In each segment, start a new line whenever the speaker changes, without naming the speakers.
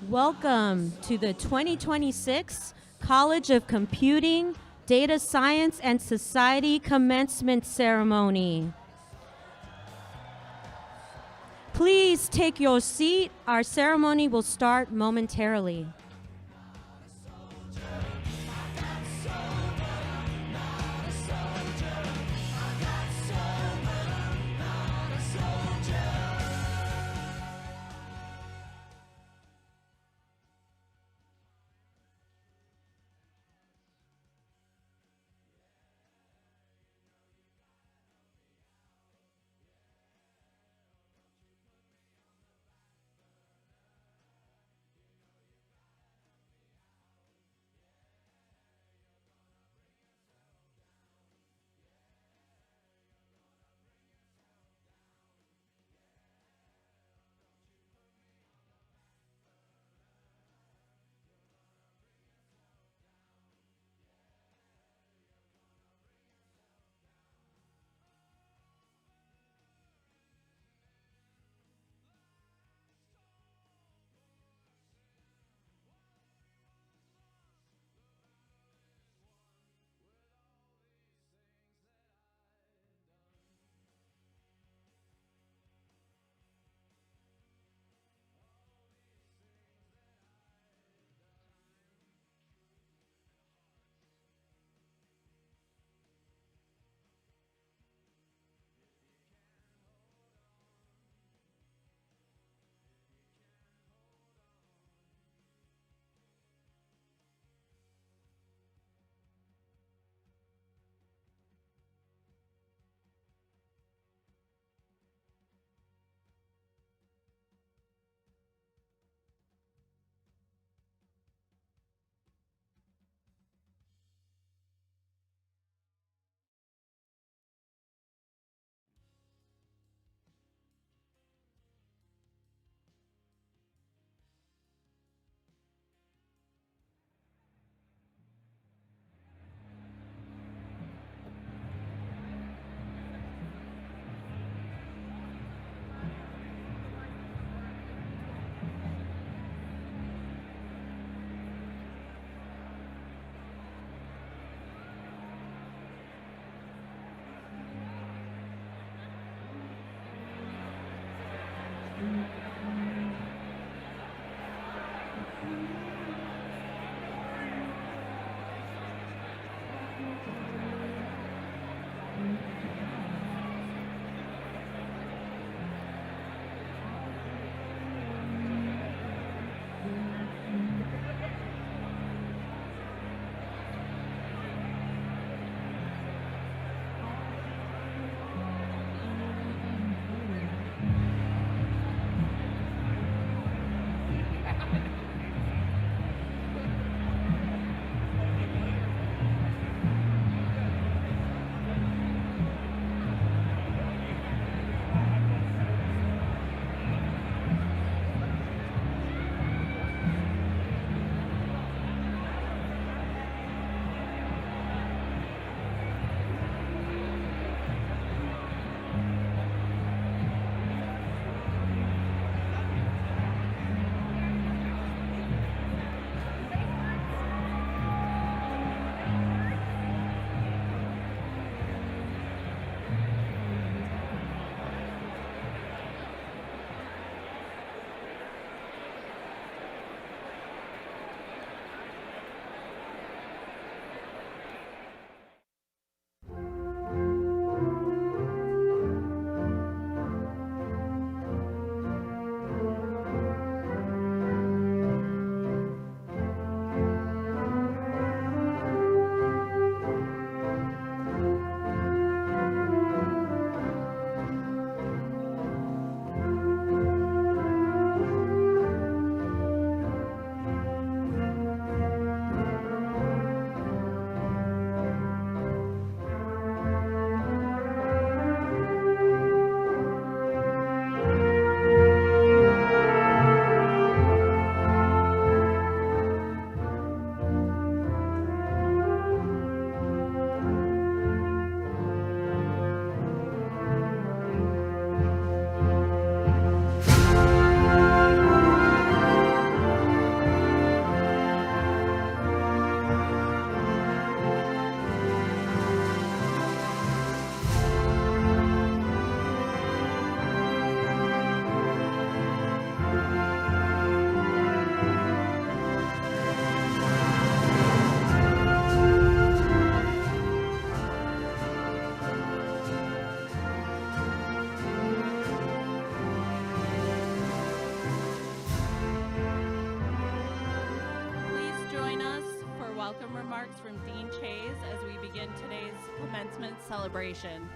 Welcome to the 2026 College of Computing, Data Science, and Society Commencement Ceremony. Please take your seat. Our ceremony will start momentarily.
remarks from Dean Chase as we begin today's commencement celebration.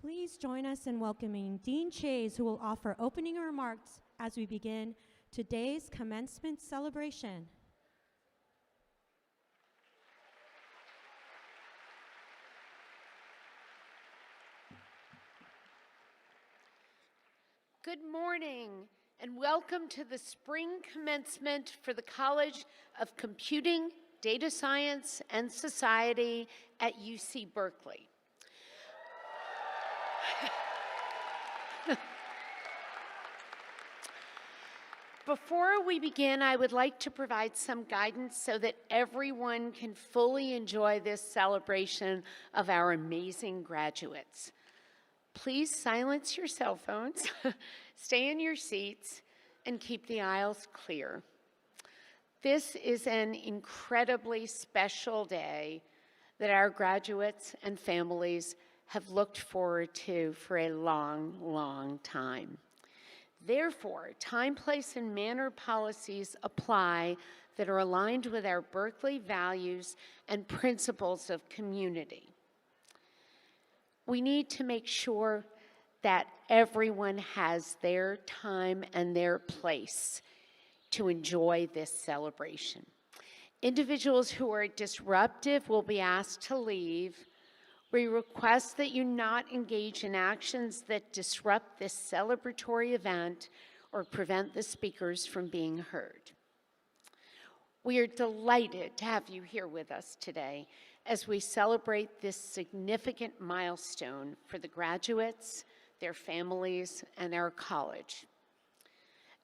Please join us in welcoming Dean Chase, who will offer opening remarks as we begin today's commencement celebration.
Good morning and welcome to the spring commencement for the College of Computing, Data Science, and Society at UC Berkeley. Before we begin, I would like to provide some guidance so that everyone can fully enjoy this celebration of our amazing graduates. Please silence your cell phones, stay in your seats, and keep the aisles clear. This is an incredibly special day that our graduates and families have looked forward to for a long, long time. Therefore, time, place, and manner policies apply that are aligned with our Berkeley values and principles of community. We need to make sure that everyone has their time and their place to enjoy this celebration. Individuals who are disruptive will be asked to leave. We request that you not engage in actions that disrupt this celebratory event or prevent the speakers from being heard. We are delighted to have you here with us today as we celebrate this significant milestone for the graduates, their families, and our college.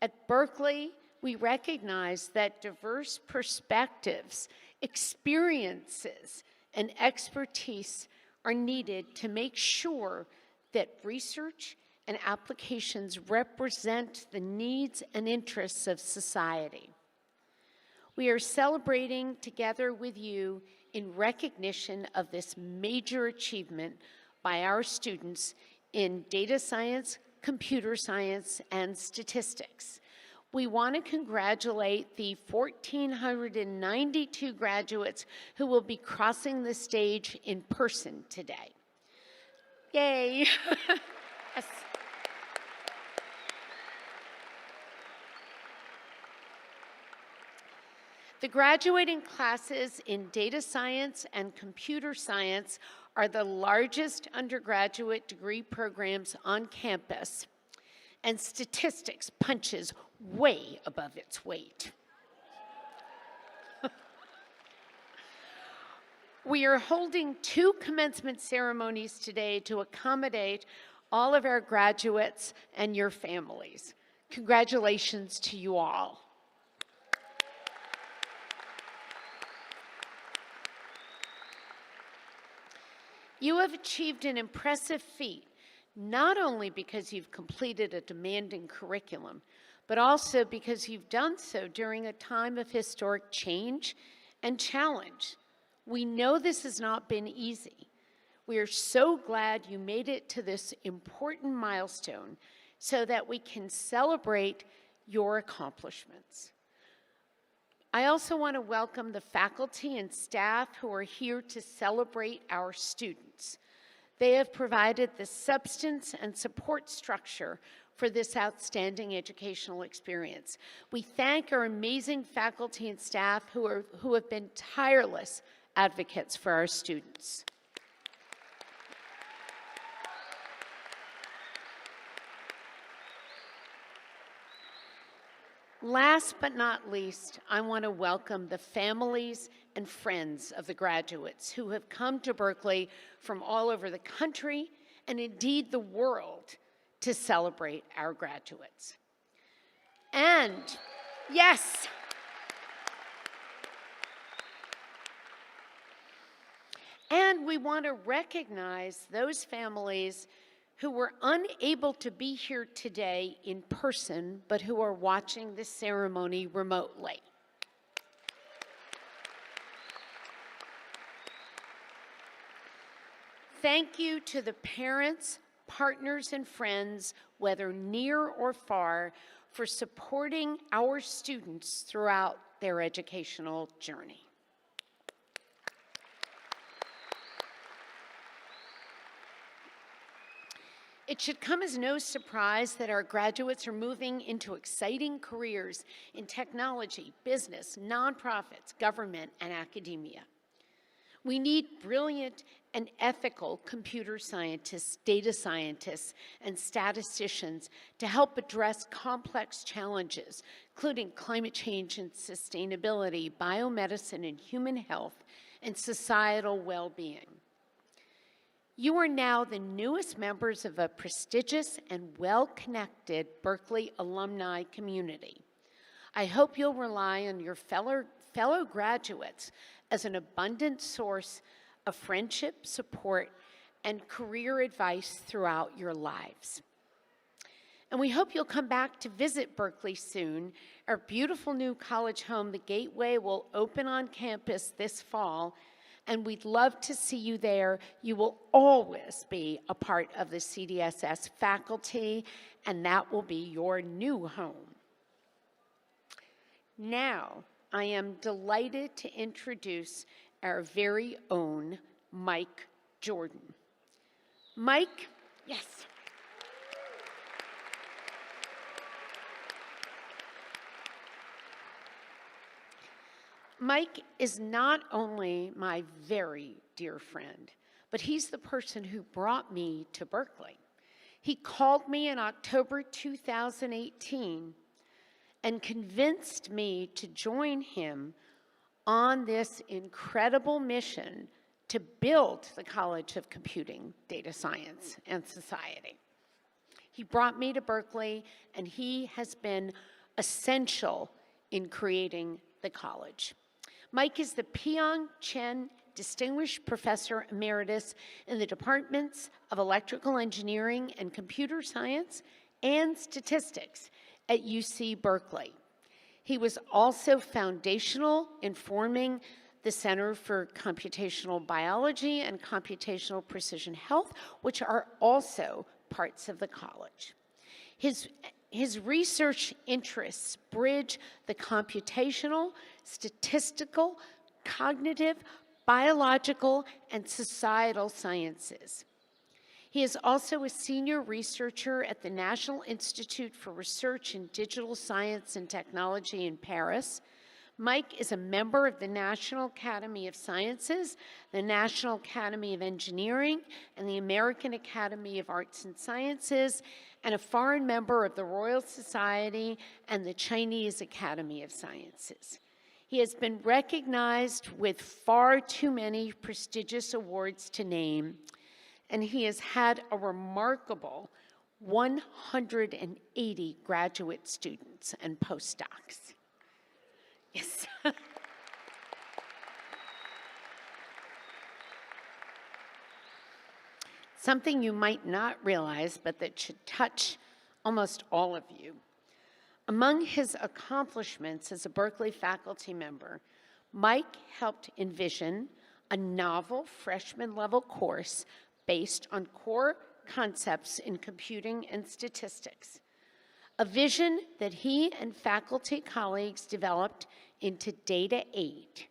At Berkeley, we recognize that diverse perspectives, experiences, and expertise are needed to make sure that research and applications represent the needs and interests of society. We are celebrating together with you in recognition of this major achievement by our students in data science, computer science, and statistics. We want to congratulate the 1,492 graduates who will be crossing the stage in person today. Yay! Yes. The graduating classes in data science and computer science are the largest undergraduate degree programs on campus, and statistics punches way above its weight. We are holding 2 commencement ceremonies today to accommodate all of our graduates and your families. Congratulations to you all. You have achieved an impressive feat, not only because you've completed a demanding curriculum, but also because you've done so during a time of historic change and challenge. We know this has not been easy. We are so glad you made it to this important milestone so that we can celebrate your accomplishments. I also want to welcome the faculty and staff who are here to celebrate our students. They have provided the substance and support structure for this outstanding educational experience. We thank our amazing faculty and staff who have been tireless advocates for our students. Last but not least, I want to welcome the families and friends of the graduates who have come to Berkeley from all over the country and indeed the world to celebrate our graduates. And yes, And we want to recognize those families who were unable to be here today in person, but who are watching the ceremony remotely. Thank you to the parents, partners, and friends, whether near or far, for supporting our students throughout their educational journey. It should come as no surprise that our graduates are moving into exciting careers in technology, business, nonprofits, government, and academia. We need brilliant and ethical computer scientists, data scientists, and statisticians to help address complex challenges, including climate change and sustainability, biomedicine and human health, and societal well-being. You are now the newest members of a prestigious and well-connected Berkeley alumni community. I hope you'll rely on your fellow graduates as an abundant source of friendship, support, and career advice throughout your lives. And we hope you'll come back to visit Berkeley soon. Our beautiful new college home, the Gateway, will open on campus this fall, and we'd love to see you there. You will always be a part of the CDSS faculty, and that will be your new home. Now, I am delighted to introduce our very own Mike Jordan. Mike, yes. Mike is not only my very dear friend, but he's the person who brought me to Berkeley. He called me in October 2018 and convinced me to join him on this incredible mission to build the College of Computing, Data Science, and Society. He brought me to Berkeley, and he has been essential in creating the college. Mike is the Pyong Chen Distinguished Professor Emeritus in the Departments of Electrical Engineering and Computer Science and Statistics at UC Berkeley. He was also foundational in forming the Center for Computational Biology and Computational Precision Health, which are also parts of the college. His research interests bridge the computational, statistical, cognitive, biological, and societal sciences. He is also a senior researcher at the National Institute for Research in Digital Science and Technology in Paris. Mike is a member of the National Academy of Sciences, the National Academy of Engineering, and the American Academy of Arts and Sciences, and a foreign member of the Royal Society and the Chinese Academy of Sciences. He has been recognized with far too many prestigious awards to name, and he has had a remarkable 180 graduate students and postdocs. Yes. Something you might not realize, but that should touch almost all of you. Among his accomplishments as a Berkeley faculty member, Mike helped envision a novel freshman-level course based on core concepts in computing and statistics, a vision that he and faculty colleagues developed into Data 8,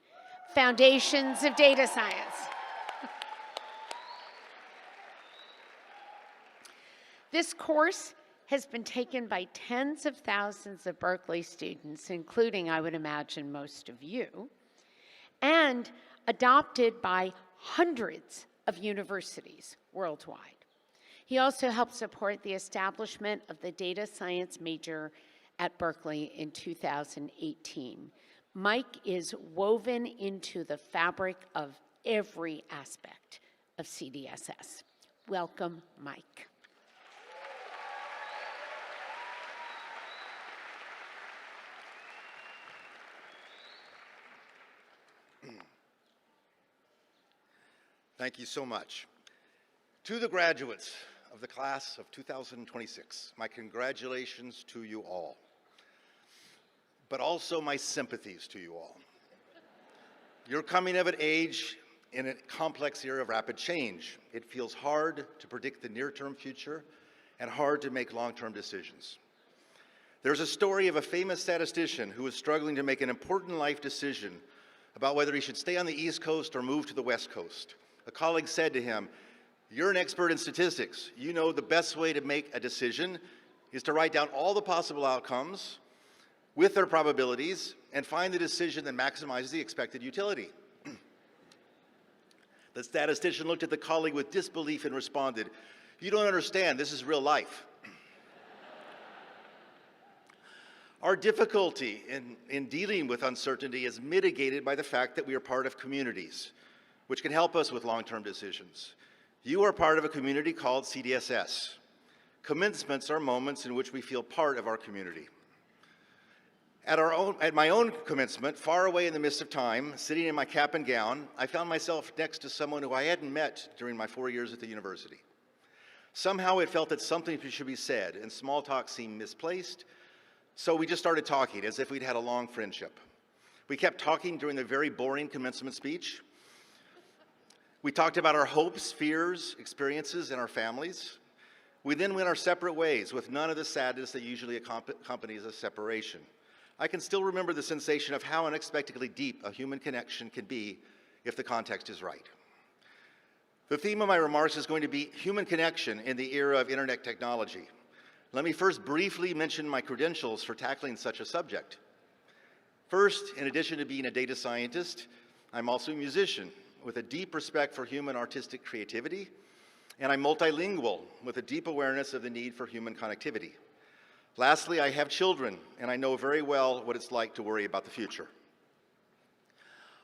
Foundations of Data Science. This course has been taken by tens of thousands of Berkeley students, including, I would imagine, most of you, and adopted by hundreds of universities worldwide. He also helped support the establishment of the data science major at Berkeley in 2018. Mike is woven into the fabric of every aspect of CDSS. Welcome, Mike.
Thank you so much. To the graduates of the class of 2026, my congratulations to you all, but also my sympathies to you all. You're coming of age in a complex era of rapid change. It feels hard to predict the near-term future and hard to make long-term decisions. There's a story of a famous statistician who was struggling to make an important life decision about whether he should stay on the East Coast or move to the West Coast. A colleague said to him, "You're an expert in statistics. You know the best way to make a decision is to write down all the possible outcomes with their probabilities and find the decision that maximizes the expected utility." The statistician looked at the colleague with disbelief and responded, "You don't understand, this is real life." Our difficulty in dealing with uncertainty is mitigated by the fact that we are part of communities, which can help us with long-term decisions. You are part of a community called CDSS. Commencements are moments in which we feel part of our community. At my own commencement, far away in the mist of time, sitting in my cap and gown, I found myself next to someone who I hadn't met during my 4 years at the university. Somehow it felt that something should be said, and small talk seemed misplaced, so we just started talking as if we'd had a long friendship. We kept talking during the very boring commencement speech. We talked about our hopes, fears, experiences, and our families. We then went our separate ways with none of the sadness that usually accompanies a separation. I can still remember the sensation of how unexpectedly deep a human connection can be if the context is right. The theme of my remarks is going to be human connection in the era of internet technology. Let me first briefly mention my credentials for tackling such a subject. First, in addition to being a data scientist, I'm also a musician with a deep respect for human artistic creativity, and I'm multilingual with a deep awareness of the need for human connectivity. Lastly, I have children, and I know very well what it's like to worry about the future.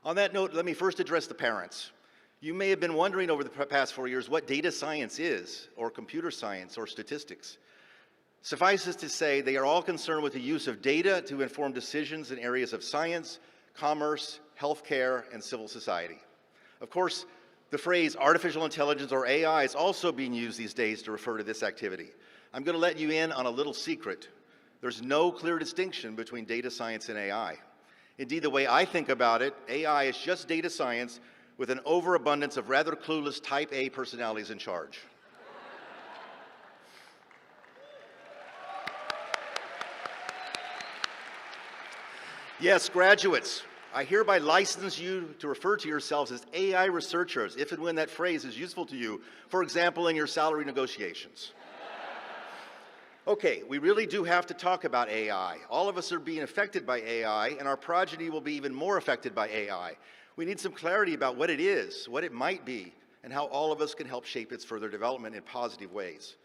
On that note, let me first address the parents. You may have been wondering over the past 4 years what data science is, or computer science, or statistics. Suffice it to say, they are all concerned with the use of data to inform decisions in areas of science, commerce, healthcare, and civil society. Of course, the phrase artificial intelligence or AI is also being used these days to refer to this activity. I'm going to let you in on a little secret. There's no clear distinction between data science and AI. Indeed, the way I think about it, AI is just data science with an overabundance of rather clueless type A personalities in charge. Yes, graduates, I hereby license you to refer to yourselves as AI researchers if and when that phrase is useful to you, for example, in your salary negotiations. Okay, we really do have to talk about AI. All of us are being affected by AI, and our progeny will be even more affected by AI. We need some clarity about what it is, what it might be, and how all of us can help shape its further development in positive ways.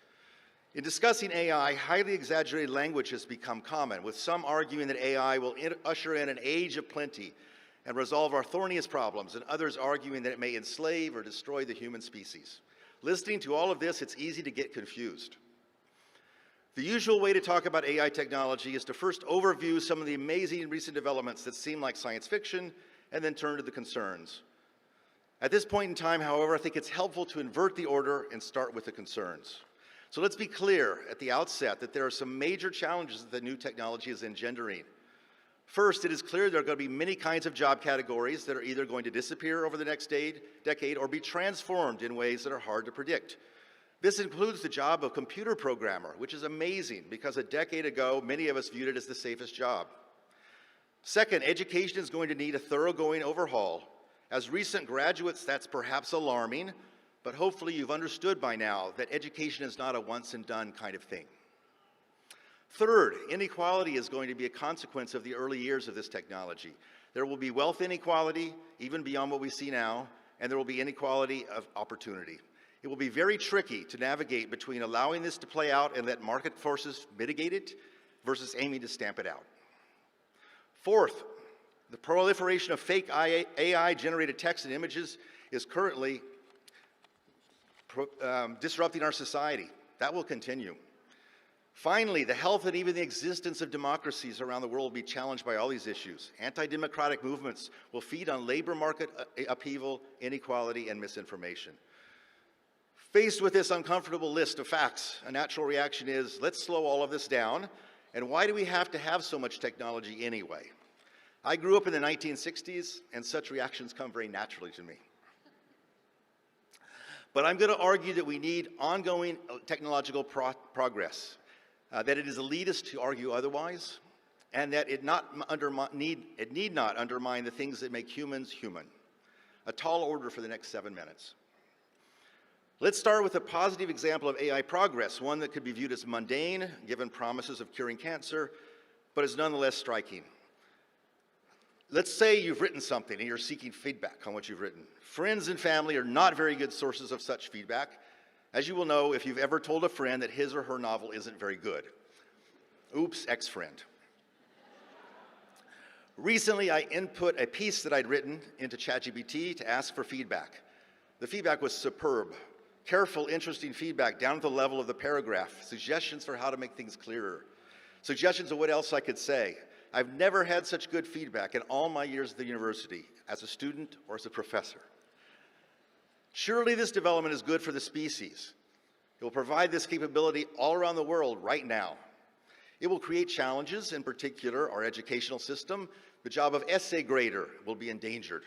In discussing AI, highly exaggerated language has become common, with some arguing that AI will usher in an age of plenty and resolve our thorniest problems, and others arguing that it may enslave or destroy the human species. Listening to all of this, it's easy to get confused. The usual way to talk about AI technology is to first overview some of the amazing recent developments that seem like science fiction, and then turn to the concerns. At this point in time, however, I think it's helpful to invert the order and start with the concerns. So let's be clear at the outset that there are some major challenges that the new technology is engendering. First, it is clear there are going to be many kinds of job categories that are either going to disappear over the next decade or be transformed in ways that are hard to predict. This includes the job of computer programmer, which is amazing because a decade ago, many of us viewed it as the safest job. Second, education is going to need a thoroughgoing overhaul. As recent graduates, that's perhaps alarming, but hopefully you've understood by now that education is not a once and done kind of thing. Third, inequality is going to be a consequence of the early years of this technology. There will be wealth inequality, even beyond what we see now, and there will be inequality of opportunity. It will be very tricky to navigate between allowing this to play out and let market forces mitigate it versus aiming to stamp it out. Fourth, the proliferation of fake AI-generated text and images is currently disrupting our society. That will continue. Finally, the health and even the existence of democracies around the world will be challenged by all these issues. Anti-democratic movements will feed on labor market upheaval, inequality, and misinformation. Faced with this uncomfortable list of facts, a natural reaction is, let's slow all of this down. And why do we have to have so much technology anyway? I grew up in the 1960s, and such reactions come very naturally to me. But I'm going to argue that we need ongoing technological progress. That it is elitist to argue otherwise, and that it need not undermine the things that make humans human. A tall order for the next 7 minutes. Let's start with a positive example of AI progress, one that could be viewed as mundane, given promises of curing cancer, but is nonetheless striking. Let's say you've written something and you're seeking feedback on what you've written. Friends and family are not very good sources of such feedback, as you will know if you've ever told a friend that his or her novel isn't very good. Oops, ex-friend. Recently, I input a piece that I'd written into ChatGPT to ask for feedback. The feedback was superb. Careful, interesting feedback down to the level of the paragraph. Suggestions for how to make things clearer. Suggestions of what else I could say. I've never had such good feedback in all my years at the university, as a student or as a professor. Surely this development is good for the species. It will provide this capability all around the world right now. It will create challenges, in particular our educational system. The job of essay grader will be endangered.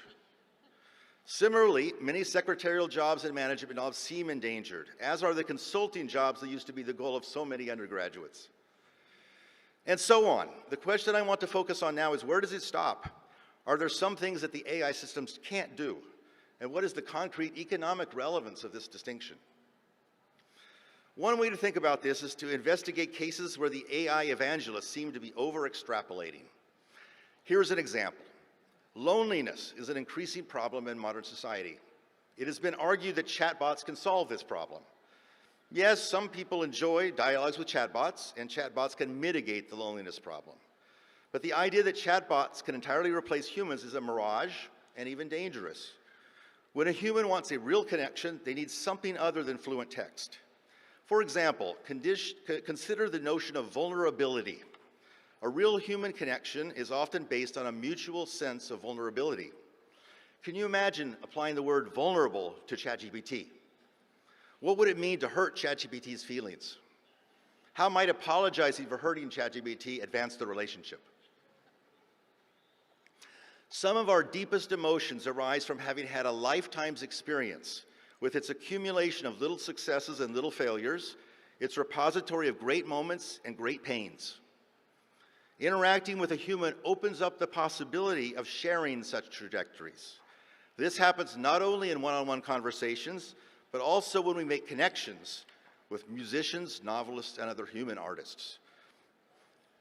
Similarly, many secretarial jobs in management jobs seem endangered, as are the consulting jobs that used to be the goal of so many undergraduates. And so on. The question I want to focus on now is, where does it stop? Are there some things that the AI systems can't do? And what is the concrete economic relevance of this distinction? One way to think about this is to investigate cases where the AI evangelists seem to be over-extrapolating. Here's an example. Loneliness is an increasing problem in modern society. It has been argued that chatbots can solve this problem. Yes, some people enjoy dialogues with chatbots, and chatbots can mitigate the loneliness problem. But the idea that chatbots can entirely replace humans is a mirage and even dangerous. When a human wants a real connection, they need something other than fluent text. For example, consider the notion of vulnerability. A real human connection is often based on a mutual sense of vulnerability. Can you imagine applying the word vulnerable to ChatGPT? What would it mean to hurt ChatGPT's feelings? How might apologizing for hurting ChatGPT advance the relationship? Some of our deepest emotions arise from having had a lifetime's experience with its accumulation of little successes and little failures, its repository of great moments and great pains. Interacting with a human opens up the possibility of sharing such trajectories. This happens not only in one-on-one conversations, but also when we make connections with musicians, novelists, and other human artists.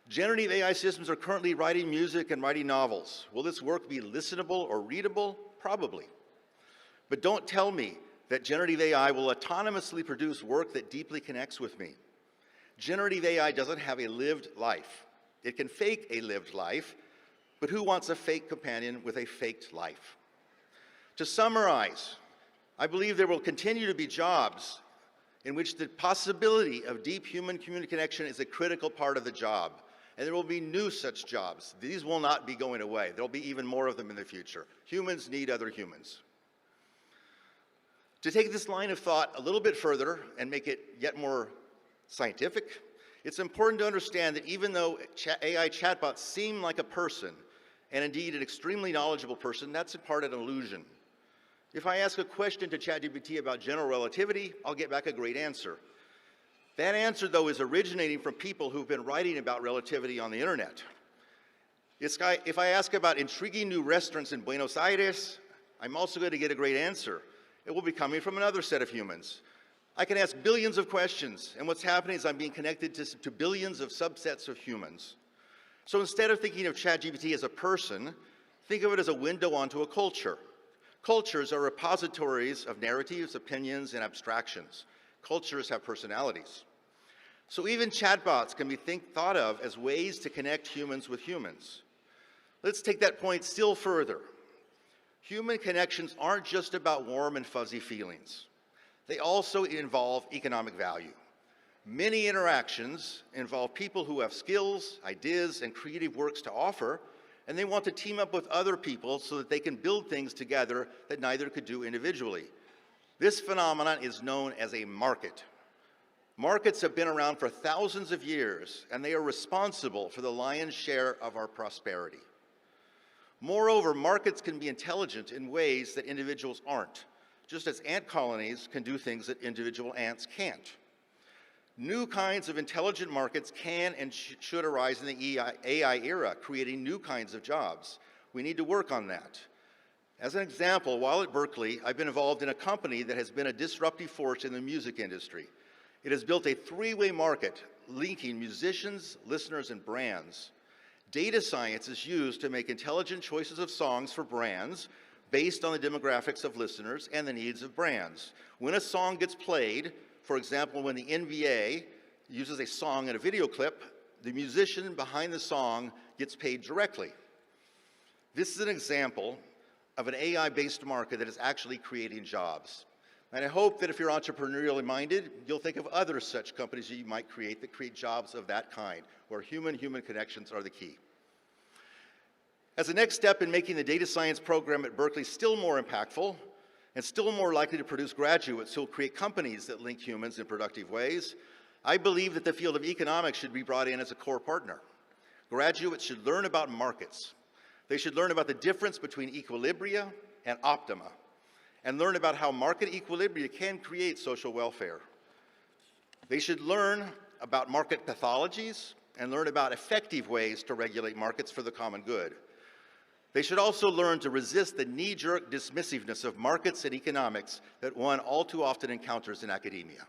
Generative AI systems are currently writing music and writing novels. Will this work be listenable or readable? Probably. But don't tell me that generative AI will autonomously produce work that deeply connects with me. Generative AI doesn't have a lived life. It can fake a lived life, but who wants a fake companion with a faked life? To summarize, I believe there will continue to be jobs in which the possibility of deep human-community connection is a critical part of the job. And there will be new such jobs. These will not be going away. There will be even more of them in the future. Humans need other humans. To take this line of thought a little bit further and make it yet more scientific, it's important to understand that even though AI chatbots seem like a person, and indeed an extremely knowledgeable person, that's in part an illusion. If I ask a question to ChatGPT about general relativity, I'll get back a great answer. That answer, though, is originating from people who've been writing about relativity on the internet. If I ask about intriguing new restaurants in Buenos Aires, I'm also going to get a great answer. It will be coming from another set of humans. I can ask billions of questions, and what's happening is I'm being connected to billions of subsets of humans. So instead of thinking of ChatGPT as a person, think of it as a window onto a culture. Cultures are repositories of narratives, opinions, and abstractions. Cultures have personalities. So even chatbots can be thought of as ways to connect humans with humans. Let's take that point still further. Human connections aren't just about warm and fuzzy feelings. They also involve economic value. Many interactions involve people who have skills, ideas, and creative works to offer, and they want to team up with other people so that they can build things together that neither could do individually. This phenomenon is known as a market. Markets have been around for thousands of years, and they are responsible for the lion's share of our prosperity. Moreover, markets can be intelligent in ways that individuals aren't, just as ant colonies can do things that individual ants can't. New kinds of intelligent markets can and should arise in the AI era, creating new kinds of jobs. We need to work on that. As an example, while at Berkeley, I've been involved in a company that has been a disruptive force in the music industry. It has built a three-way market linking musicians, listeners, and brands. Data science is used to make intelligent choices of songs for brands based on the demographics of listeners and the needs of brands. When a song gets played, for example, when the NBA uses a song in a video clip, the musician behind the song gets paid directly. This is an example of an AI-based market that is actually creating jobs. And I hope that if you're entrepreneurially minded, you'll think of other such companies that you might create that create jobs of that kind, where human-human connections are the key. As a next step in making the data science program at Berkeley still more impactful and still more likely to produce graduates who will create companies that link humans in productive ways, I believe that the field of economics should be brought in as a core partner. Graduates should learn about markets. They should learn about the difference between equilibria and optima, and learn about how market equilibria can create social welfare. They should learn about market pathologies and learn about effective ways to regulate markets for the common good. They should also learn to resist the knee-jerk dismissiveness of markets and economics that one all too often encounters in academia.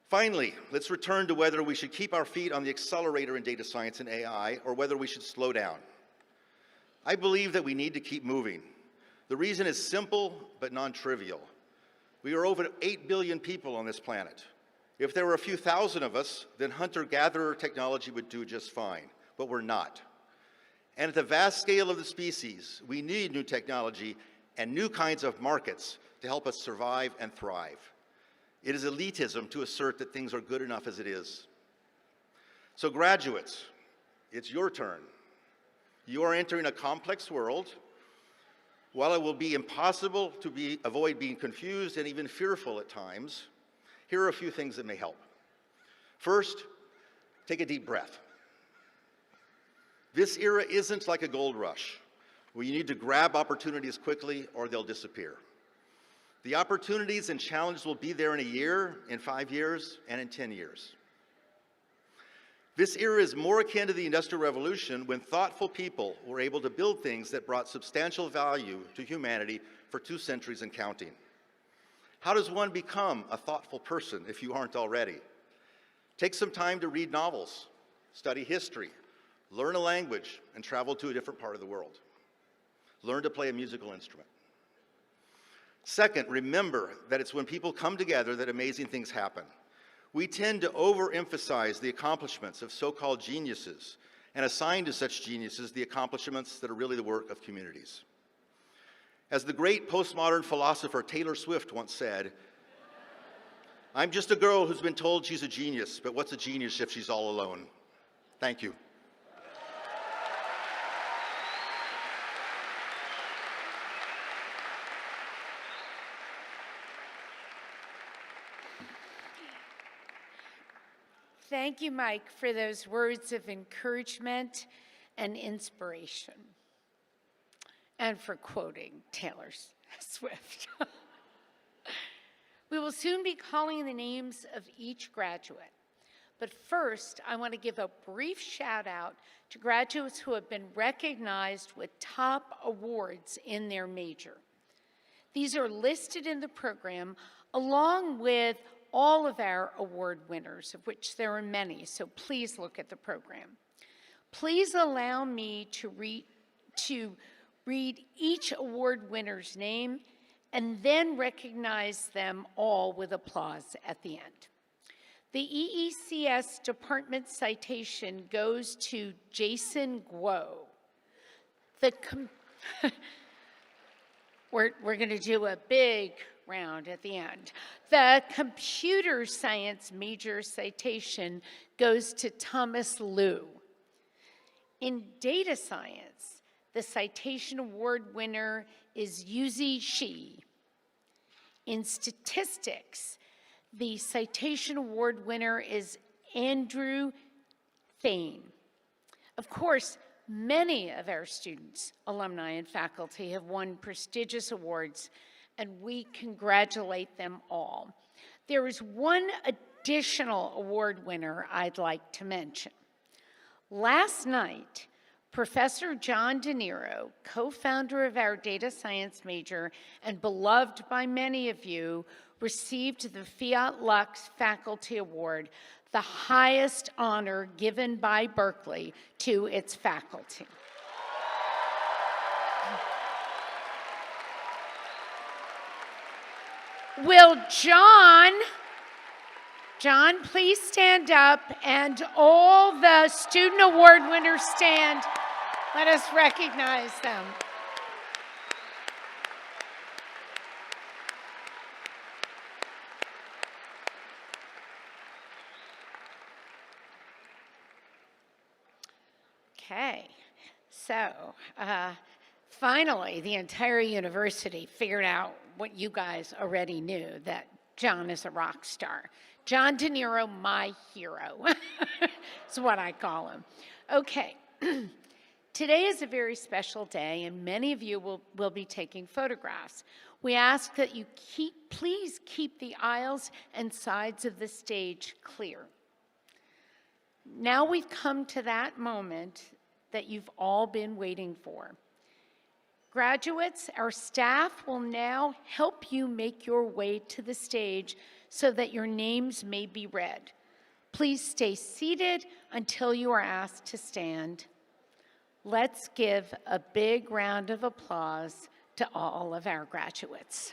Finally, let's return to whether we should keep our feet on the accelerator in data science and AI, or whether we should slow down. I believe that we need to keep moving. The reason is simple but non-trivial. We are over 8 billion people on this planet. If there were a few thousand of us, then hunter-gatherer technology would do just fine, but we're not. And at the vast scale of the species, we need new technology and new kinds of markets to help us survive and thrive. It is elitism to assert that things are good enough as it is. So graduates, it's your turn. You are entering a complex world. While it will be impossible to avoid being confused and even fearful at times, here are a few things that may help. First, take a deep breath. This era isn't like a gold rush, where you need to grab opportunities quickly or they'll disappear. The opportunities and challenges will be there in a year, in 5 years, and in 10 years. This era is more akin to the Industrial Revolution, when thoughtful people were able to build things that brought substantial value to humanity for 2 centuries and counting. How does one become a thoughtful person if you aren't already? Take some time to read novels, study history, learn a language, and travel to a different part of the world. Learn to play a musical instrument. Second, remember that it's when people come together that amazing things happen. We tend to overemphasize the accomplishments of so-called geniuses and assign to such geniuses the accomplishments that are really the work of communities. As the great postmodern philosopher Taylor Swift once said, "I'm just a girl who's been told she's a genius, but what's a genius if she's all alone?" Thank you.
Thank you, Mike, for those words of encouragement and inspiration, and for quoting Taylor Swift. We will soon be calling the names of each graduate. But first, I want to give a brief shout out to graduates who have been recognized with top awards in their major. These are listed in the program along with all of our award winners, of which there are many, so please look at the program. Please allow me to read each award winner's name and then recognize them all with applause at the end. The EECS department citation goes to Jason Guo. We're going to do a big round at the end. The computer science major citation goes to Thomas Liu. In data science, the citation award winner is Yuzi Shi. In statistics, the citation award winner is Andrew Thane. Of course, many of our students, alumni, and faculty have won prestigious awards, and we congratulate them all. There is one additional award winner I'd like to mention. Last night, Professor John DeNiro, co-founder of our data science major and beloved by many of you, received the Fiat Lux Faculty Award, the highest honor given by Berkeley to its faculty. Will John, please stand up, and all the student award winners stand. Let us recognize them. Okay, so finally, the entire university figured out what you guys already knew, that John is a rock star. John DeNiro, my hero, is what I call him. Okay, today is a very special day, and many of you will be taking photographs. We ask that you please keep the aisles and sides of the stage clear. Now we've come to that moment that you've all been waiting for. Graduates, our staff will now help you make your way to the stage so that your names may be read. Please stay seated until you are asked to stand. Let's give a big round of applause to all of our graduates.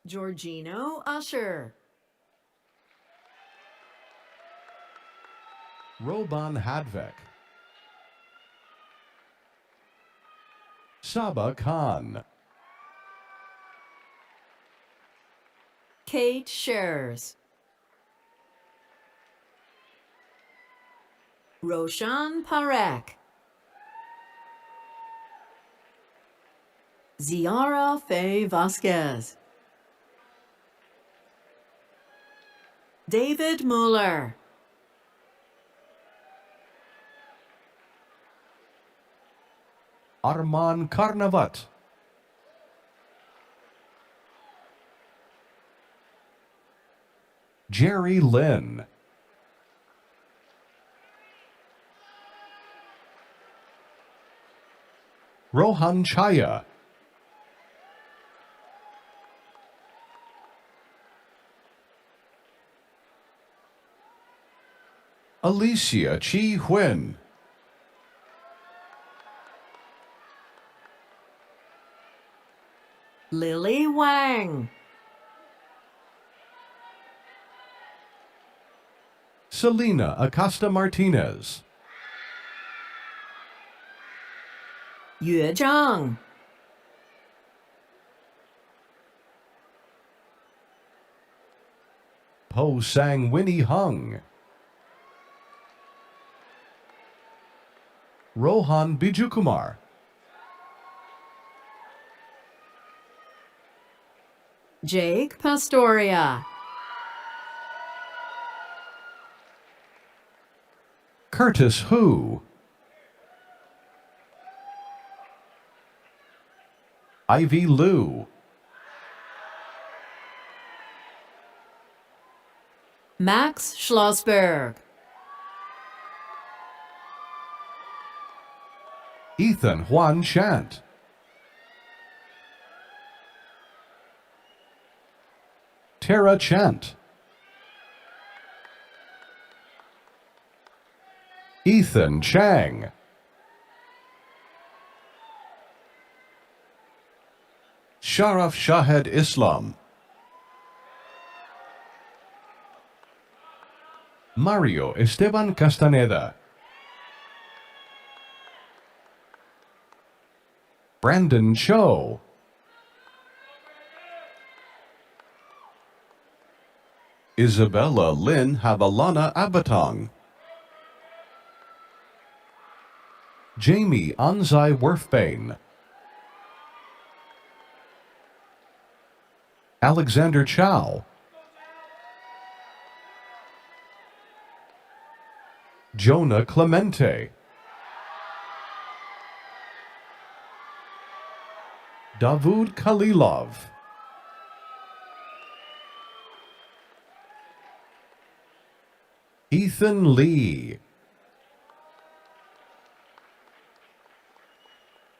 Georgino Usher.
Roban Hadvik. Saba Khan.
Kate Shares. Roshan Parekh. Ziara Faye Vasquez. David Mueller.
Arman Karnavat. Jerry Lynn. Rohan Chaya. Alicia Chi Huynh.
Lily Wang.
Selena Acosta Martinez.
Yue Zhang.
Po Sang Winnie Hung. Rohan Bijukumar.
Jake Pastoria.
Curtis Hu. Ivy Liu.
Max Schlossberg.
Ethan Juan Chant. Tara Chant. Ethan Chang. Sharaf Shahed Islam. Mario Esteban Castaneda, Brandon Cho, Isabella Lynn Havalana Abatong, Jamie Anzai Werfbane, Alexander Chow, Jonah Clemente, Davud Khalilov, Ethan Lee,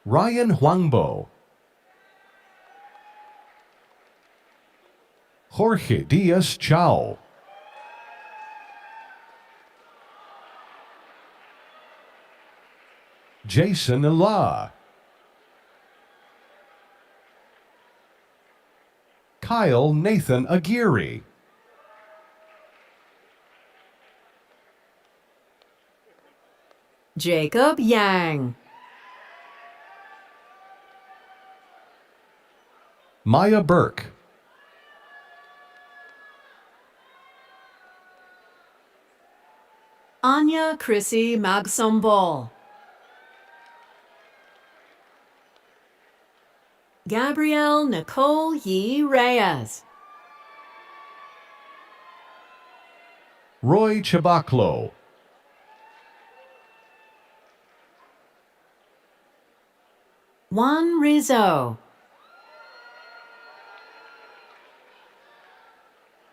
Ryan Huangbo, Jorge Diaz Chao, Jason Ila, Kyle Nathan Aguirre,
Jacob Yang,
Maya Burke,
Anya Chrissy Magsombol, Gabrielle Nicole Yi Reyes,
Roy Chabaklo,
Juan Rizzo,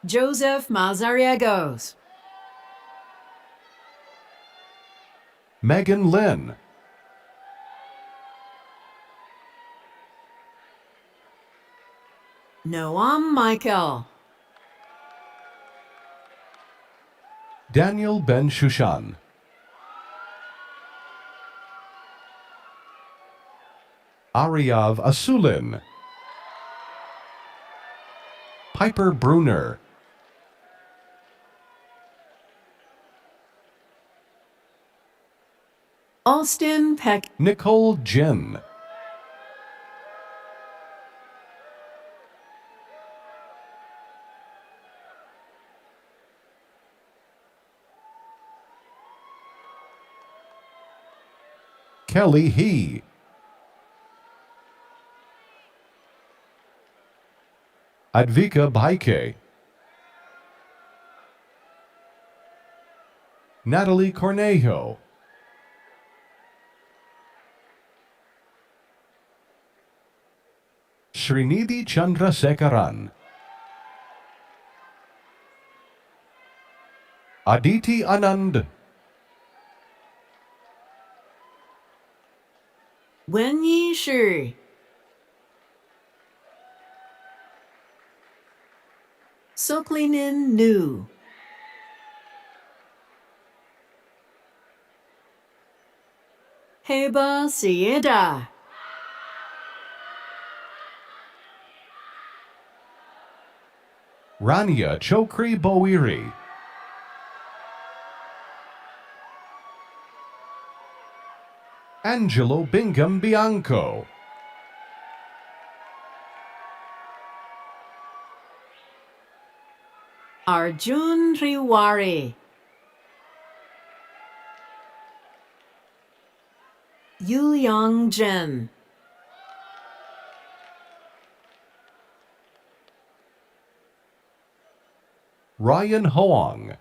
Joseph Mazariegos,
Megan Lynn,
Noam Michael,
Daniel Ben Shushan, Aryav Asulin, Piper Bruner,
Austin Peck,
Nicole Jin, Kelly He, Advika Baike, Natalie Cornejo, Srinidhi Chandrasekaran, Aditi Anand,
Wenyi Shi, Soklinin Nu, Heba Sieda,
Rania Chokri Boiri, Angelo Bingham Bianco,
Arjun Riwari, Yuliang Jen,
Ryan Hoang,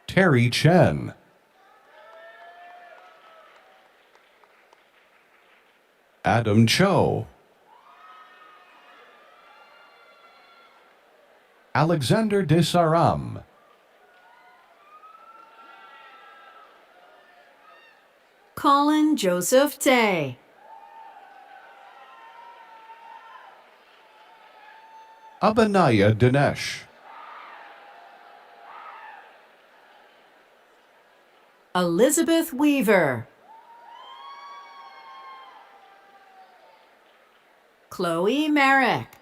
Terry Chen, Adam Cho, Alexander Desaram,
Colin Joseph Tay,
Abanaya Dinesh,
Elizabeth Weaver, Chloe Merrick,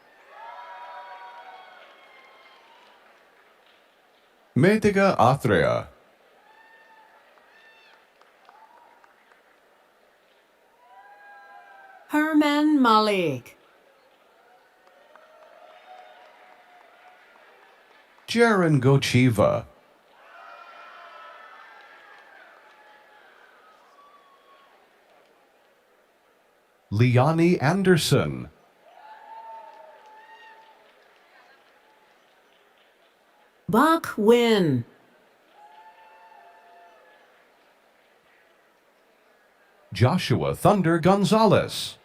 Medica Athrea.
Herman Malik.
Jaren Gochiva. Liani Anderson.
Bok Win.
Joshua Thunder Gonzalez.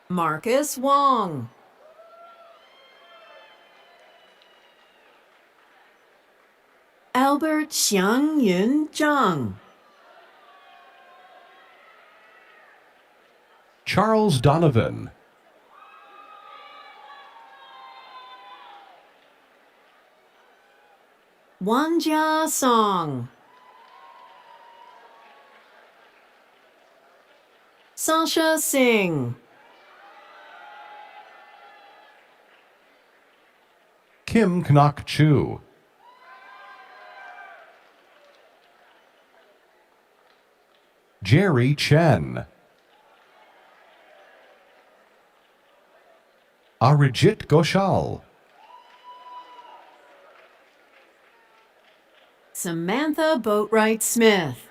Marcus Wong. Albert Xiang Yun Zhang.
Charles Donovan.
Wanjia Song. Sasha Singh.
Kim Knok Chu. Jerry Chen. Arijit Ghoshal.
Samantha Boatwright Smith.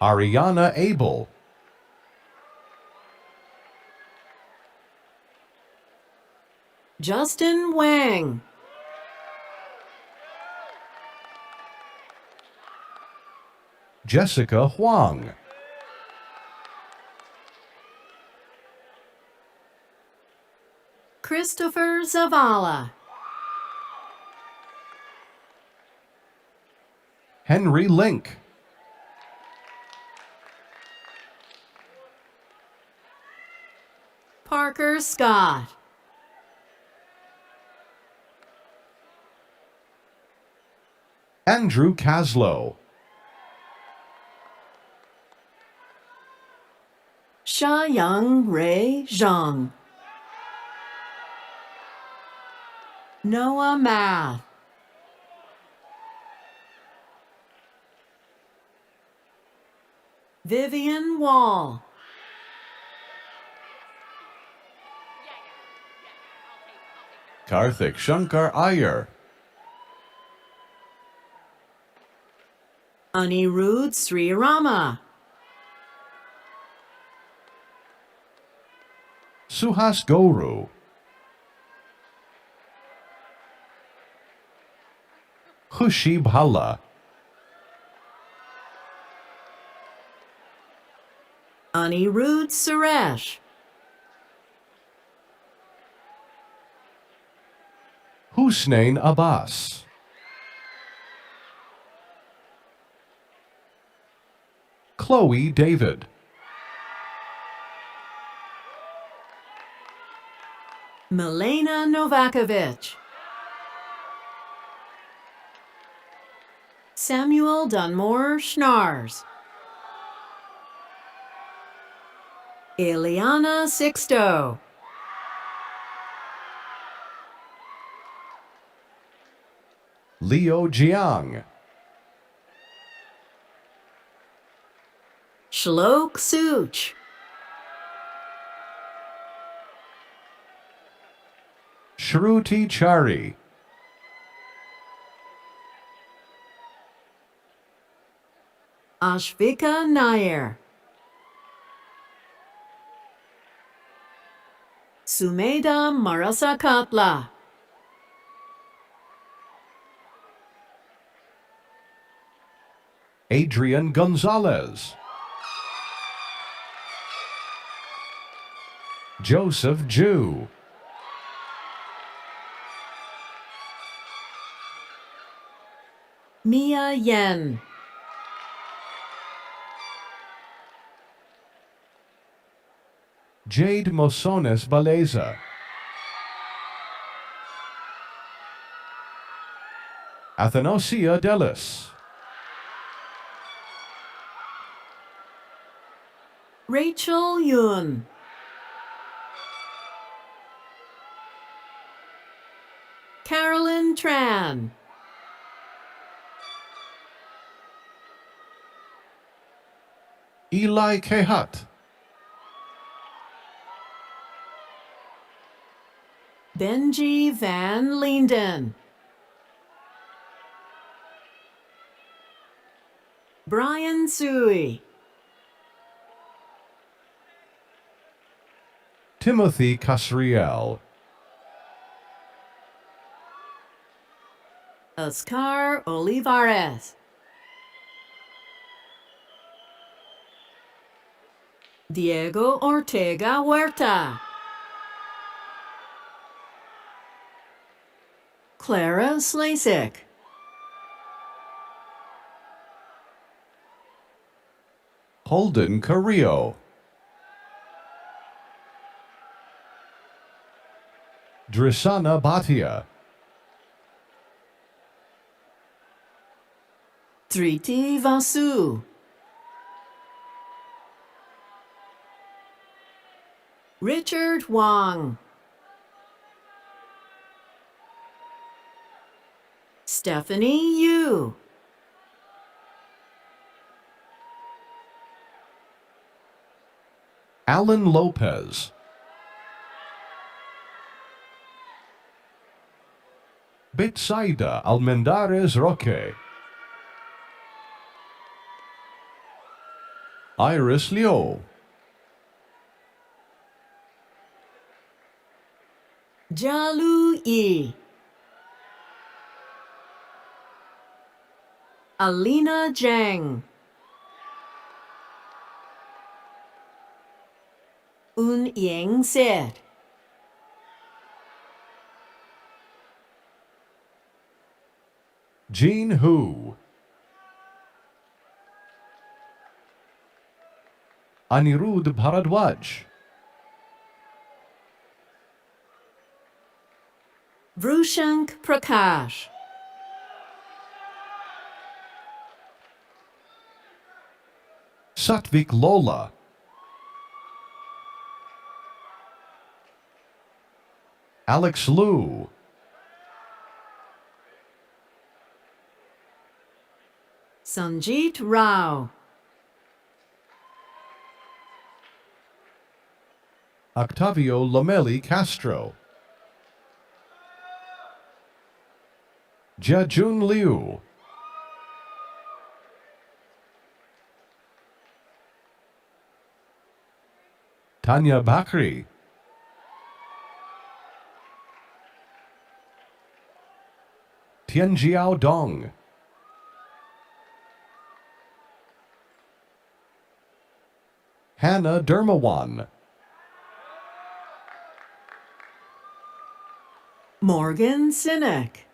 Ariana Abel.
Justin Wang.
Jessica Huang.
Christopher Zavala.
Henry Link.
Parker Scott.
Andrew Caslow.
Xiaoyang Ray Zhang. Noah Math. Vivian Wall.
Karthik Shankar Iyer.
Anirudh Sri Rama.
Suhas Guru. Khushi Bhalla.
Anirudh Suresh.
Husnain Abbas. Chloe David.
Milena Novakovic. Samuel Dunmore Schnars. Ileana Sixto.
Leo Jiang.
Shlok Such.
Shruti Chari.
Ashvika Nair. Sumeda Marasakatla.
Adrian Gonzalez. Joseph Jew.
Mia Yen.
Jade Mosones Baleza. Athanasia Delis.
Rachel Yun. Carolyn Tran.
Eli Kehat.
Benji Van Linden. Brian Sui.
Timothy Casriel.
Oscar Olivares. Diego Ortega Huerta. Clara Slasik.
Holden Carrillo. Drisana Bhatia.
Triti Vasu. Richard Wang. Stephanie Yu.
Alan Lopez. Betsaida Almendares Roque. Iris Liu.
Jalu Yi. Alina Zhang. Un Yang Sid.
Jean Hu. Anirudh Bharadwaj.
Vrushank Prakash.
Satvik Lola. Alex Liu.
Sanjeet Rao.
Octavio Lomeli Castro. Jajun Liu. Tanya Bakri. Tianjiao Dong. Hannah Dermawan.
Morgan Sinek.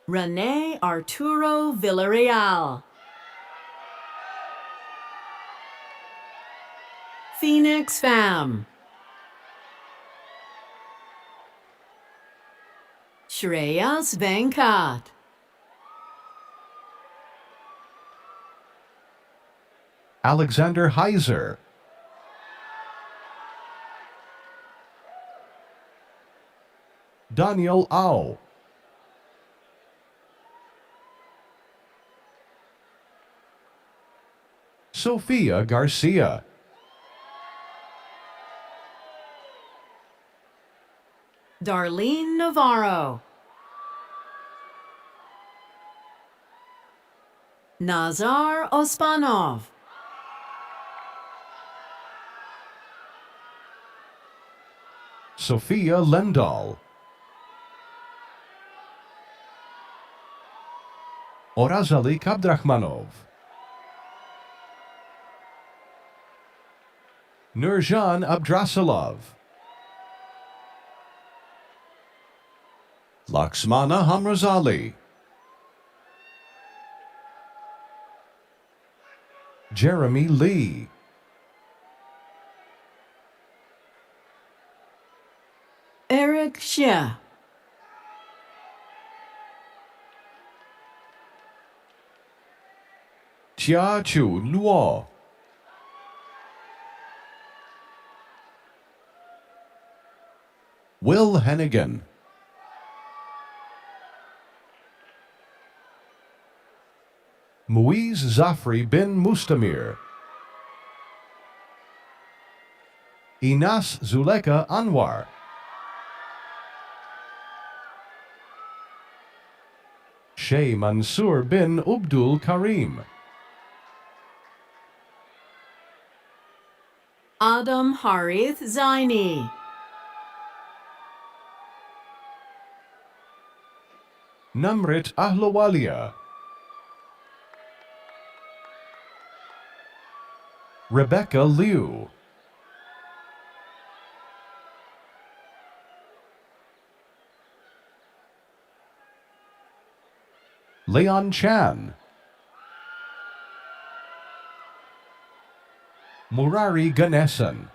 Rene Arturo Villarreal. Phoenix Pham. Shreyas Venkat.
Alexander Heiser. Daniel Au. Sofia Garcia.
Darlene Navarro. Nazar Ospanov.
Sophia Lendahl. Orazali Abdrakhmanov. Nurjan Abdrasalov. Laxmana Hamrazali. Jeremy Lee.
Eric Xia.
Chia Chu Luo. Will Hennigan. Muiz Zafri bin Mustamir. Inas Zuleka Anwar. Shay Mansour bin Abdul Karim.
Adam Harith Zaini.
Namrit Ahlawalia. Rebecca Liu. Leon Chan. Murari Ganesan.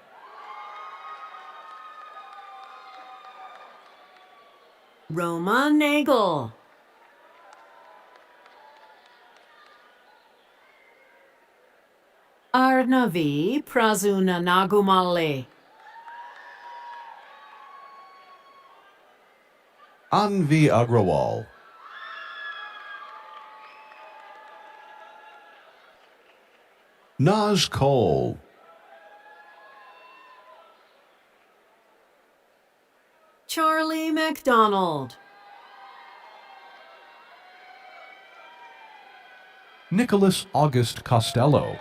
Roma Nagel. Arnavi Prazuna Nagumale.
Anvi Agrawal. Naz Cole.
Charlie McDonald.
Nicholas August Costello.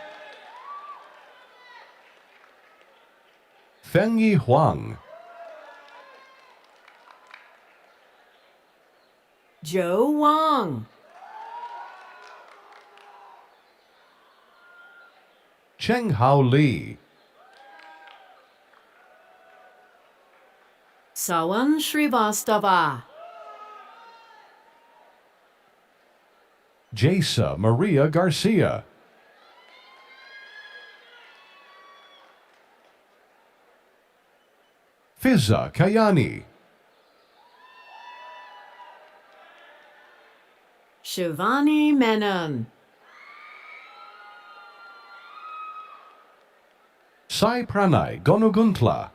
Fengyi Huang.
Joe Wong.
Cheng Hao Li.
Sawan Srivastava.
Jasa Maria Garcia. Fizza Kayani.
Shivani Menon.
Sai Pranay Gonuguntla.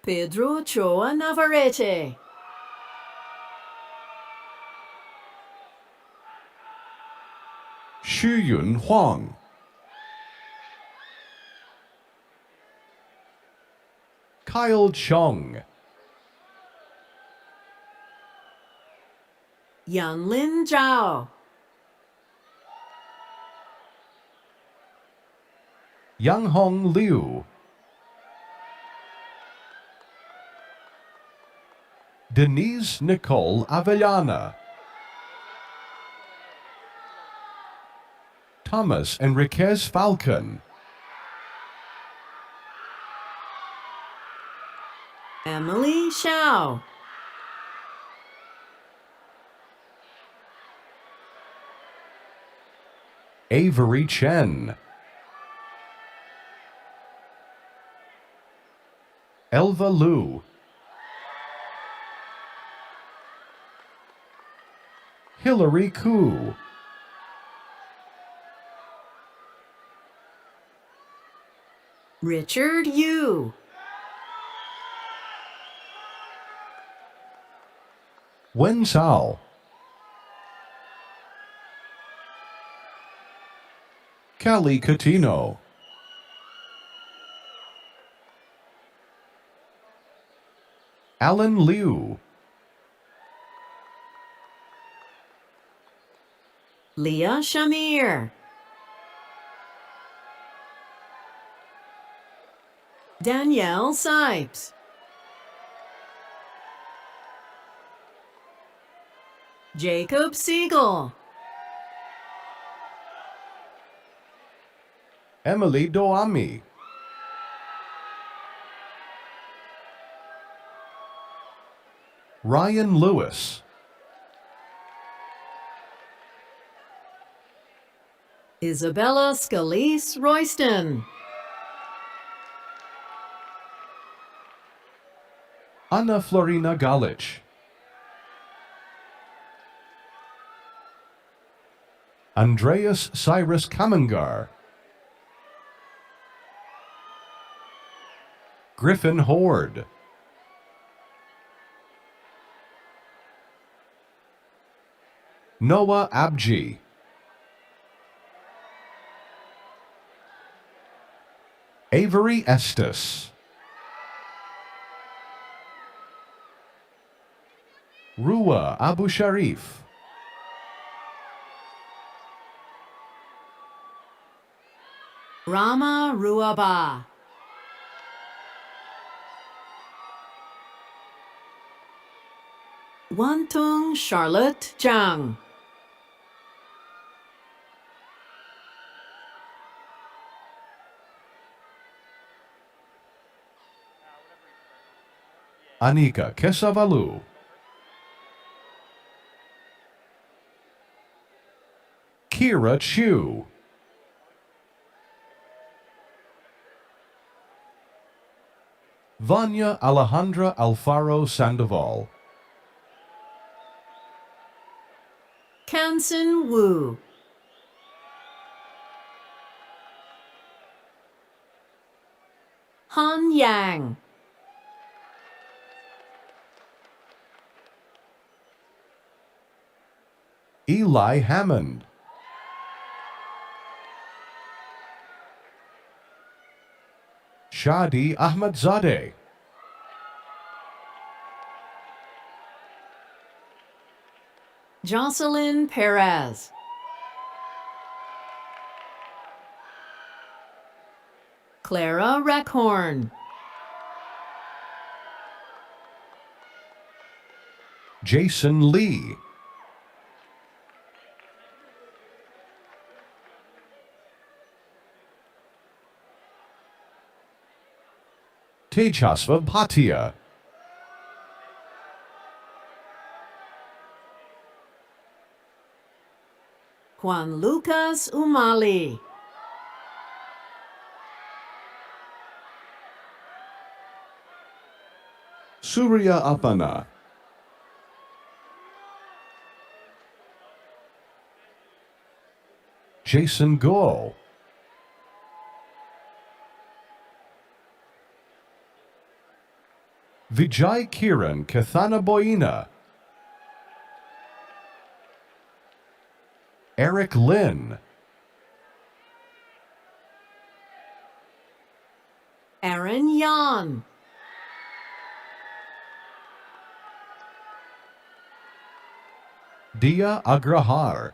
Pedro Choa Navarrete.
Xuyun Huang. Kyle Chong.
Yanlin Zhao.
Yang Hong Liu. Denise Nicole Avellana. Thomas Enriquez Falcon.
Emily Shao.
Avery Chen. Elva Liu. Hillary Koo.
Richard Yu.
Wen Sao. Callie Catino. Alan Liu.
Leah Shamir. Danielle Sipes. Jacob Siegel.
Emily Doami. Ryan Lewis.
Isabella Scalise Royston.
Anna Florina Galich. Andreas Cyrus Kamangar. Griffin Horde. Noah Abji. Avery Estes. Ruwa Abu Sharif.
Rama Ruaba. Wantung Charlotte Zhang.
Anika Kesavalu. Kira Chu. Vanya Alejandra Alfaro Sandoval.
Kansen Wu. Han Yang.
Eli Hammond. Shadi Ahmadzadeh.
Jocelyn Perez. Clara Reckhorn.
Jason Lee. Tejasva Bhatia.
Juan Lucas Umali.
Surya Apana. Jason Go. Vijay Kiran Kathana Boina. Eric Lin.
Aaron Yan.
Dia Agrahar.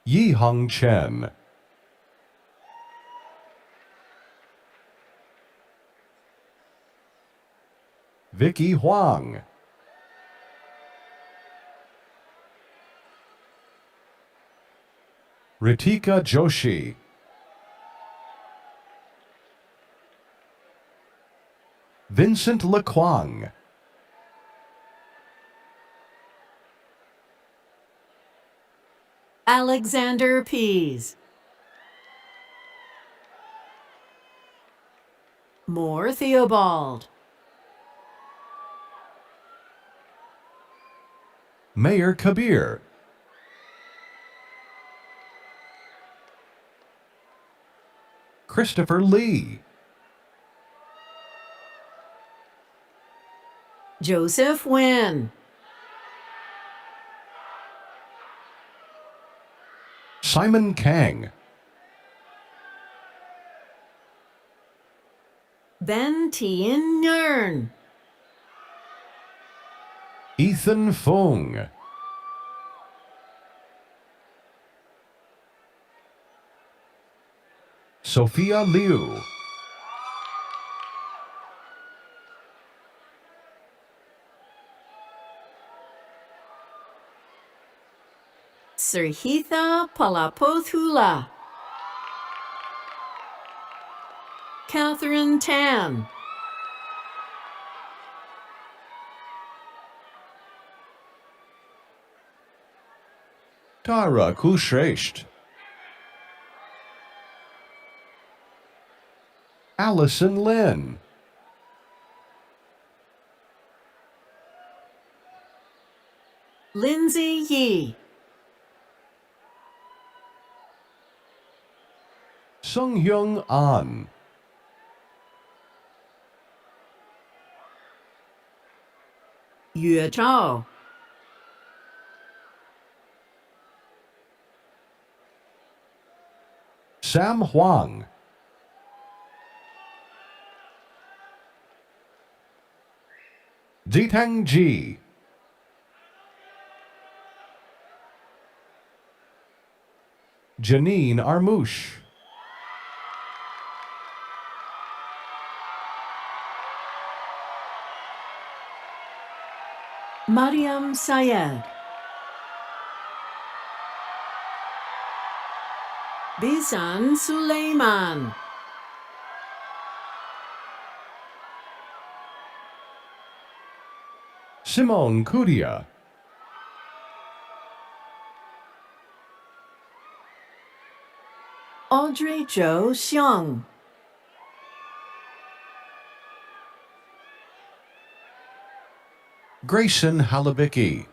Yi Hong Chen. Vicky Huang. Ritika Joshi. Vincent Lequang.
Alexander Pease. Moore Theobald.
Mayor Kabir. Christopher Lee.
Joseph Wynn.
Simon Kang.
Ben Tien Nguyen.
Ethan Fung. Sophia Liu.
Sirhitha Palapothula. Catherine Tan.
Tara Kushresht. Allison Lin.
Lindsay Yee.
Sung Hyung An.
Yue Zhao.
Sam Huang. Zitang Ji. Janine Armouche.
Mariam Syed. Bisan Sulaiman.
Simone Kudia.
Audrey Jo Xiong.
Grayson Halabicki.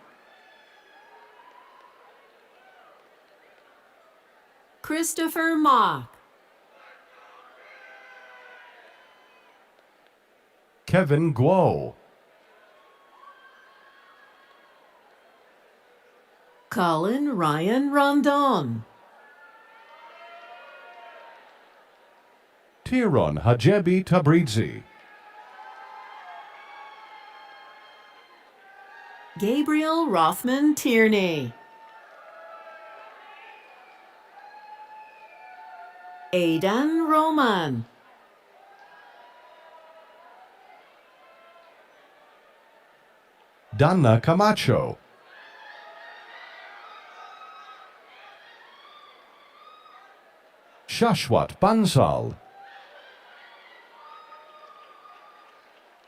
Christopher Mock.
Kevin Guo.
Colin Ryan Rondon.
Tiron Hajebi Tabrizi.
Gabriel Rothman Tierney. Aidan Roman.
Dana Camacho. Shashwat Bansal.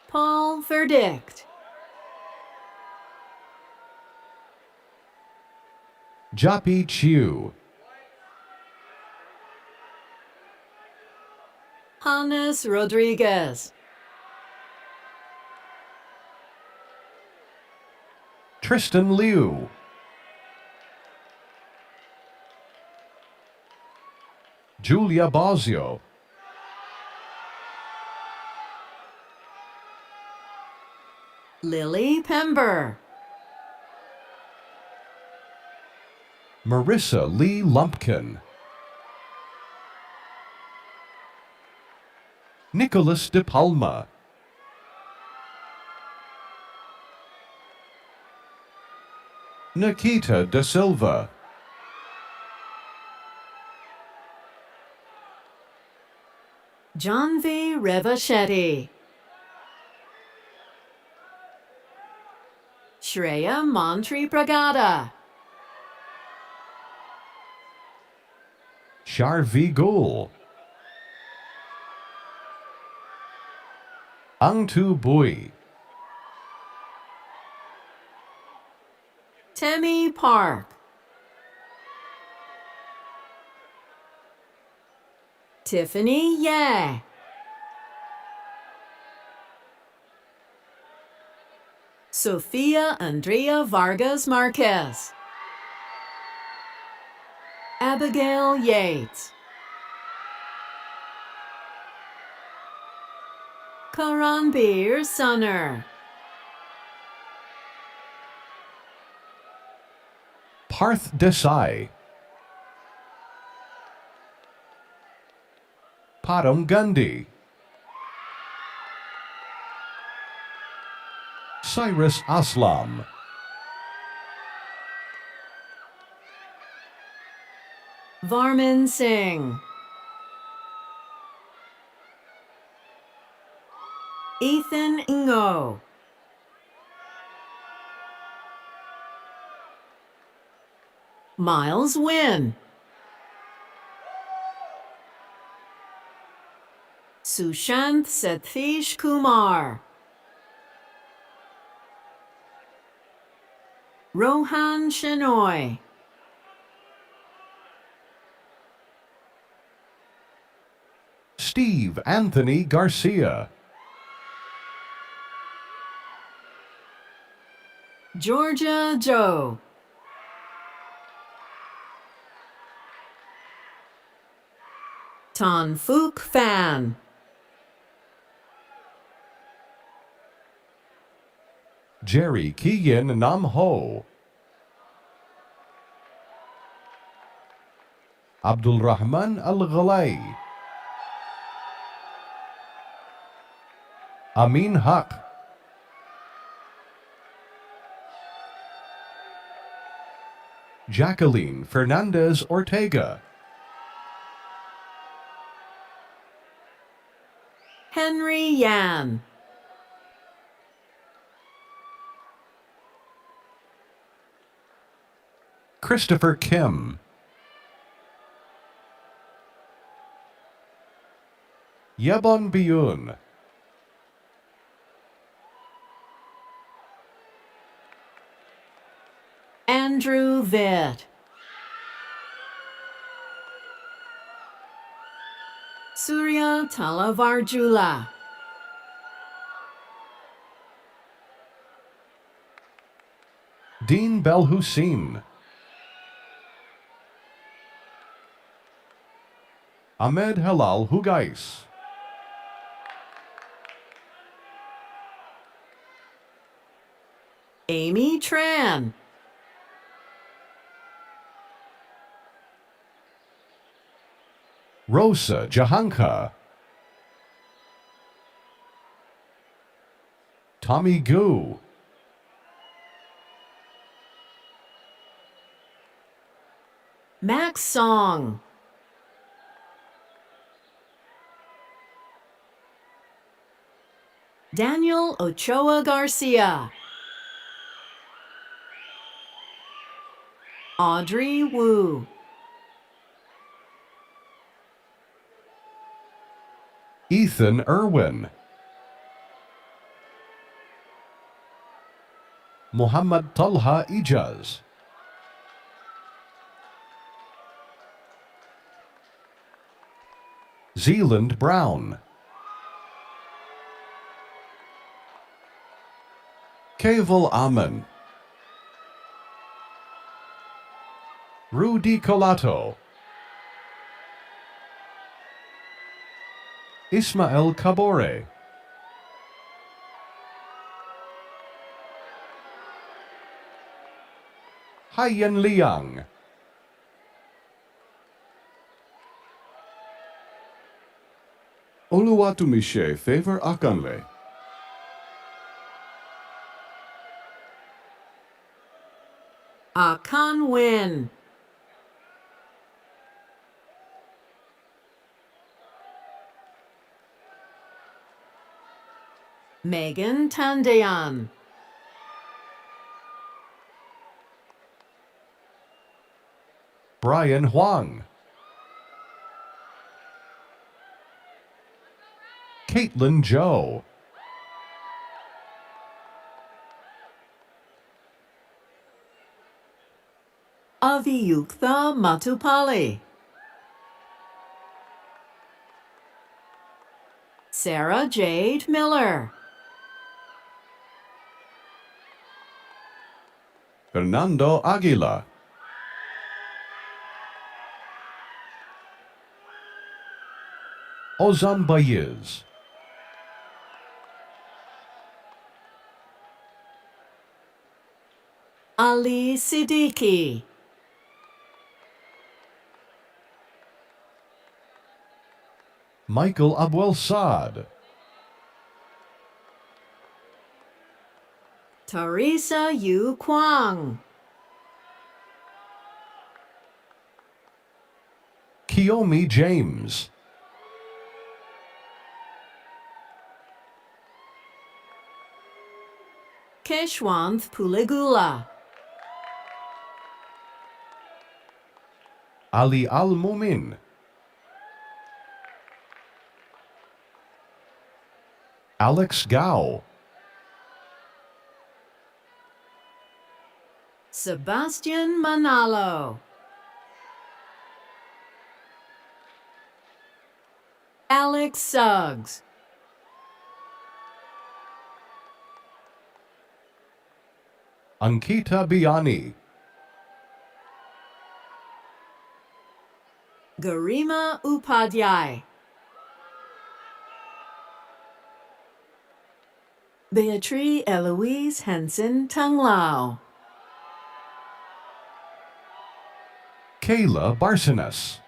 Paul Verdict.
Japi Chiu.
Hannes Rodriguez.
Tristan Liu. Julia Bosio.
Lily Pember.
Marissa Lee Lumpkin. Nicholas De Palma. Nikita Da Silva.
John V. Revashetty. Shreya Montri Bragada.
Sharvi Gul. Angtu Bui.
Temi Park. Tiffany Ye. Sofia Andrea Vargas Marquez. Abigail Yates. Karanbir Sunner.
Parth Desai. Padam Gandhi. Cyrus Aslam.
Varman Singh. Ethan Ngo. Miles Wynn. Sushant Satish Kumar. Rohan Shenoy.
Steve Anthony Garcia.
Georgia Joe. Ton Fook Fan.
Jerry Kiyin Nam Ho. Abdul Rahman Al Ghalai. Amin Haq. Jacqueline Fernandez Ortega.
Henry Yan.
Christopher Kim. Yebon Biyun.
Andrew Vitt. Surya Talavarjula.
Dean Belhussein. Ahmed Halal Hugais.
Amy Tran.
Rosa Jahanka. Tommy Gu.
Max Song. Daniel Ochoa Garcia. Audrey Wu.
Ethan Irwin. Muhammad Talha Ijaz. Zealand Brown. Keval Aman. Rudy Colato. Ismael Cabore. Haiyan Liang.
Oluwatumise Favor Akanle.
Akan Win. Megan Tandean.
Brian Huang. Caitlin Zhou.
Aviyuktha Matupali. Sarah Jade Miller.
Fernando Aguila. Ozan Bayiz.
Ali Siddiqui.
Michael Abwel Saad.
Teresa Yu Kwang.
Kiyomi James.
Keshwanth Puligula.
Ali Al Mumin. Alex Gao.
Sebastian Manalo. Alex Suggs.
Ankita Biani.
Garima Upadhyay. Beatrice Eloise Henson Tunglao.
Kayla Barsanas.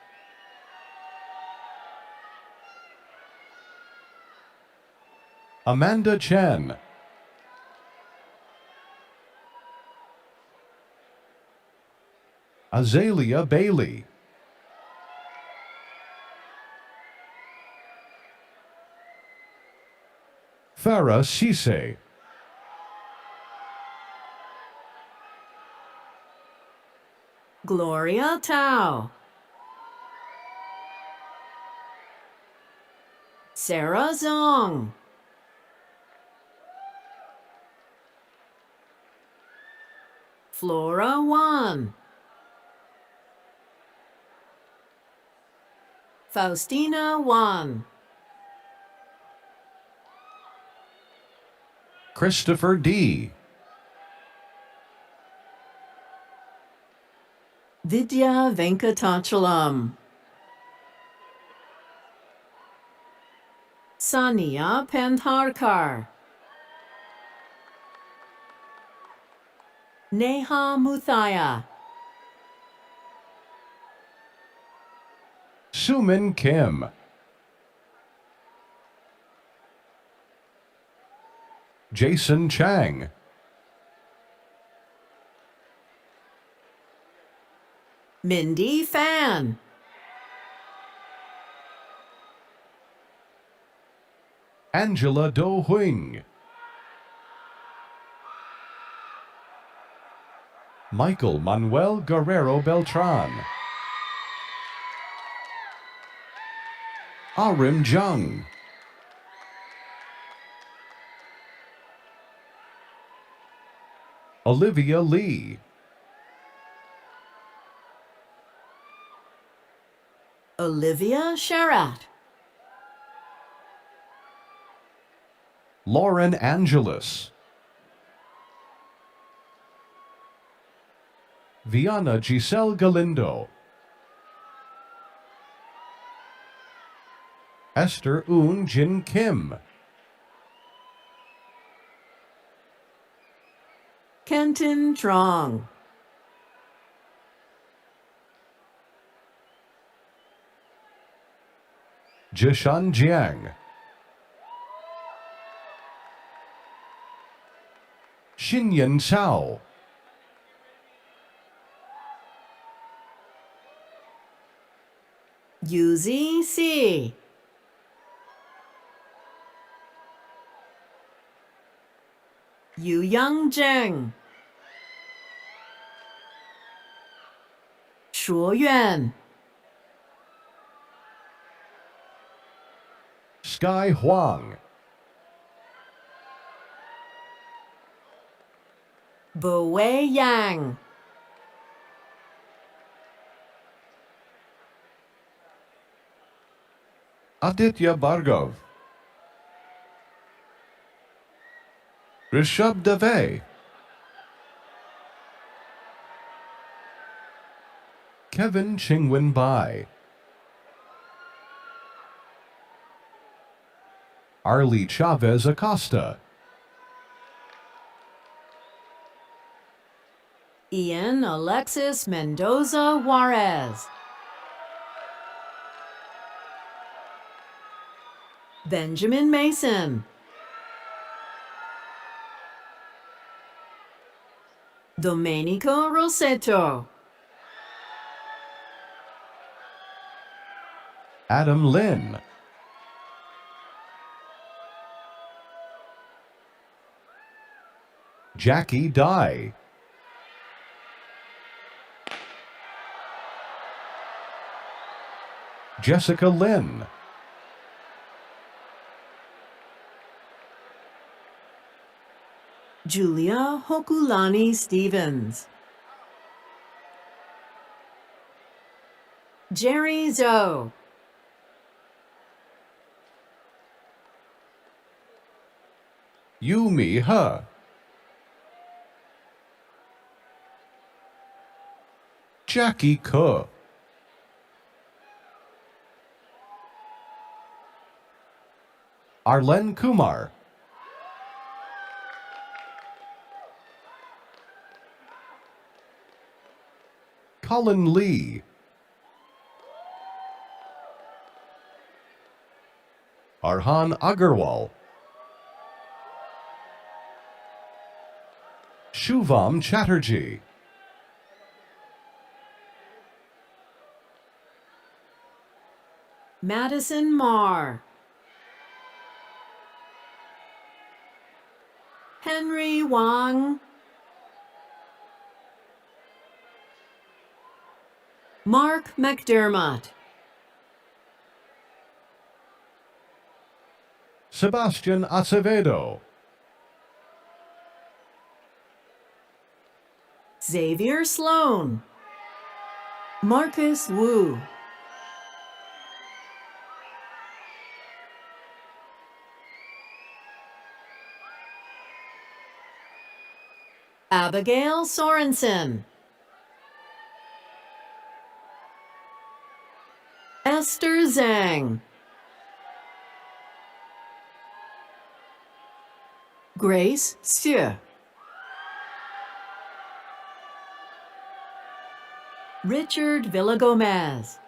Amanda Chen. Azalea Bailey. Farah Cisse.
Gloria Tao. Sarah Zong. Flora Wan. Faustina Wan.
Christopher D.
Vidya Venkatachalam. Sania Pandharkar. Neha Muthaya.
Sumin Kim. Jason Chang.
Mindy Fan.
Angela Do Huing. Michael Manuel Guerrero Beltran. Arim Jung. Olivia Lee.
Olivia Sharat.
Lauren Angelus. Viana Giselle Galindo. Esther Eun Jin Kim.
Kenton Trong.
Jishan Jiang. Xinyan Cao.
Yuzi C. Yu Yang Zheng. Shuo Yuan.
Sky Huang.
Bo Wei Yang.
Aditya Bhargav. Rishabh Dave. Kevin Chingwen Bai. Arlie Chavez Acosta.
Ian Alexis Mendoza Juarez. Benjamin Mason. Domenico Rossetto.
Adam Lin. Jackie Dye. Jessica Lynn.
Julia Hokulani Stevens. Jerry Zhou.
Yumi He. Jackie Ke. Arlen Kumar. Colin Lee. Arhan Agarwal. Shubham Chatterjee.
Madison Marr. Henry Wang. Mark McDermott.
Sebastian Acevedo.
Xavier Sloan. Marcus Wu. Abigail Sorensen. Esther Zhang. Grace Xie. Richard Villagomez.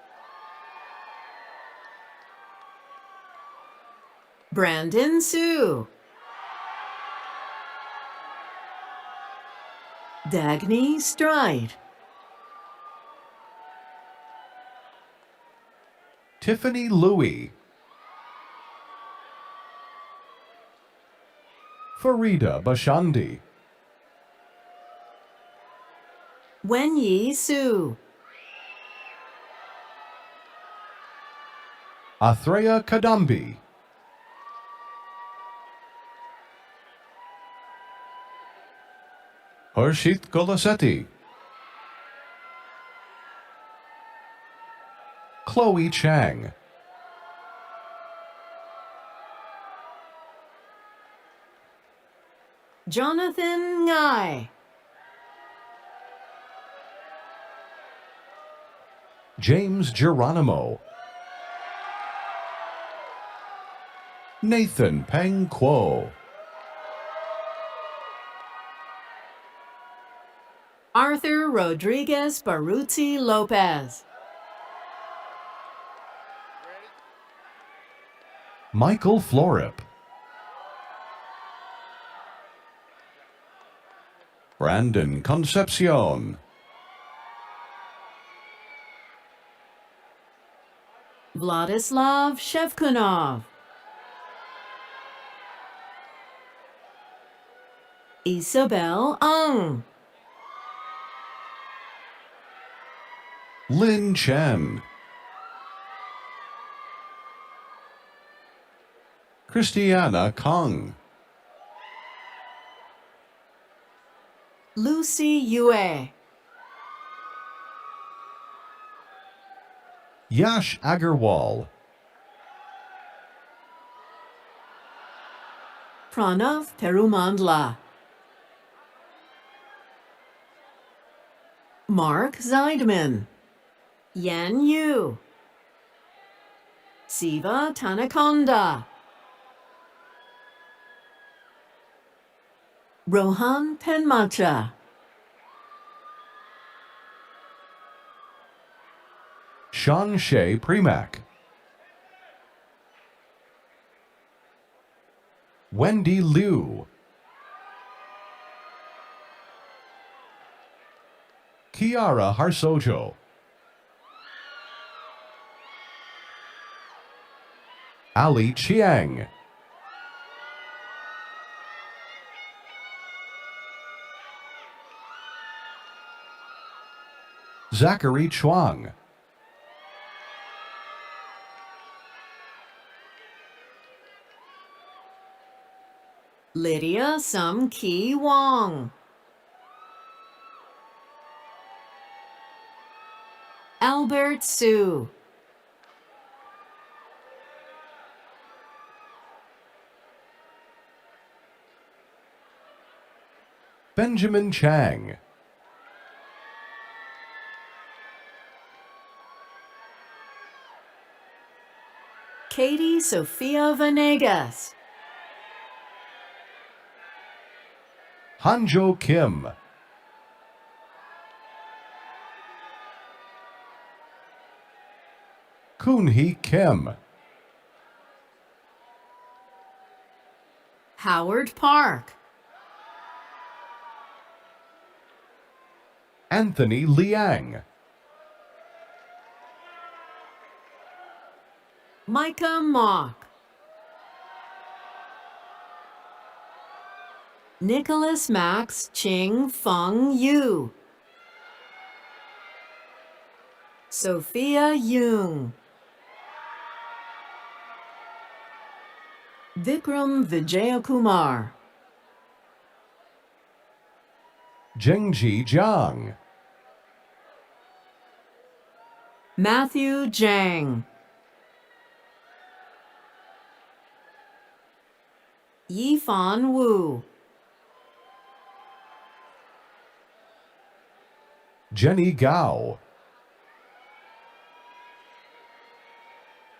Brandon Sue. Dagny Stride.
Tiffany Louie. Farida Bashandi.
Wenyi Su.
Athreya Kadambi. Harshit Golasetti. Chloe Chang.
Jonathan Ngai.
James Geronimo. Nathan Peng Kuo.
Arthur Rodriguez Barruti Lopez.
Michael Florip. Brandon Concepcion.
Vladislav Shevkunov. Isabel Ung.
Lin Chen. Christiana Kong.
Lucy Yue.
Yash Agarwal.
Pranav Perumandla. Mark Zeidman. Yan Yu. Siva Tanakonda. Rohan Penmacha.
Sean Shea Premack. Wendy Liu. Kiara Harsojo. Ali Chiang. Zachary Chuang.
Lydia Sum Ki Wong. Albert Su.
Benjamin Chang.
Katie Sophia Venegas.
Hanjo Kim. Kunhee Kim.
Howard Park.
Anthony Liang.
Micah Mock. Nicholas Max Ching Feng Yu. Sophia Yoon. Vikram Vijayakumar.
Jingji Jiang.
Matthew Jang. Yifan Wu.
Jenny Gao.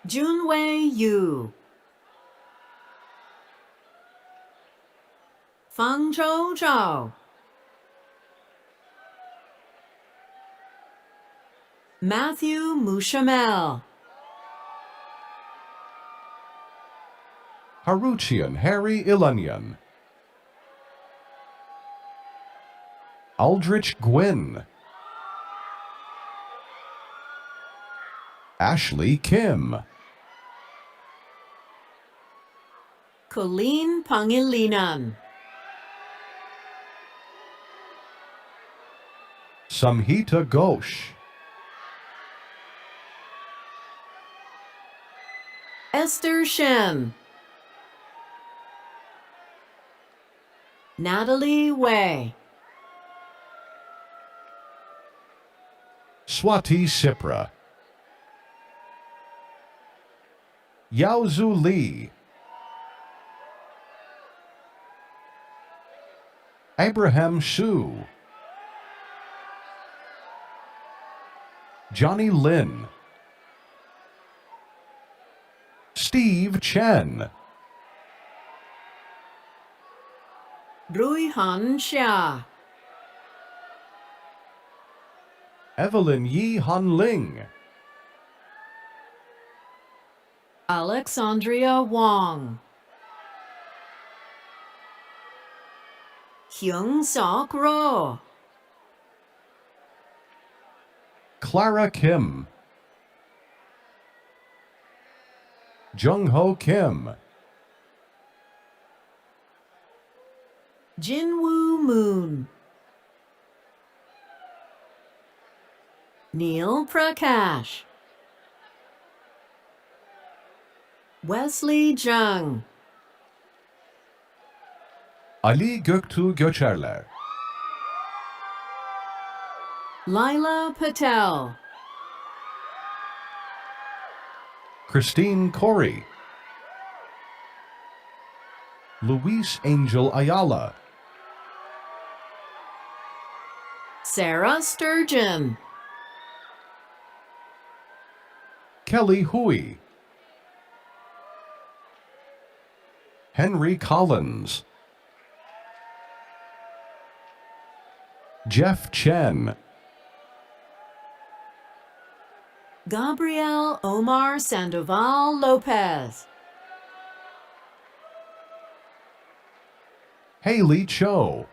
Junwei Yu. Fang Zhou Zhao. Matthew Mushamel.
Haruchian Harry Ilanian. Aldrich Gwynn. Ashley Kim.
Colleen Pangilinan.
Samhita Ghosh.
Esther Shen. Natalie Wei.
Swati Sipra. Yaozu Lee. Abraham Shu. Johnny Lin. Steve Chen.
Ruihan Xia.
Evelyn Yi Han Ling.
Alexandria Wong. Hyung Sok Ro.
Clara Kim. Jung Ho Kim.
Jinwoo Moon. Neil Prakash. Wesley Jung.
Ali Göktuğ Göçerler.
Laila Patel.
Christine Corey. Luis Angel Ayala.
Sarah Sturgeon.
Kelly Hui. Henry Collins. Jeff Chen.
Gabriel Omar Sandoval Lopez.
Haley Cho.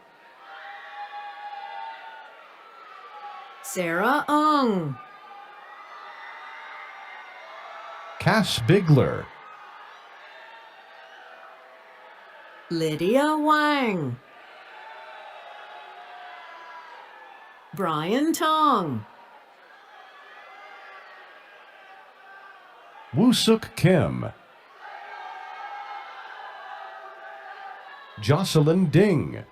Sarah Ung.
Cass Bigler.
Lydia Wang. Brian Tong.
Woosuk Kim. Jocelyn Ding.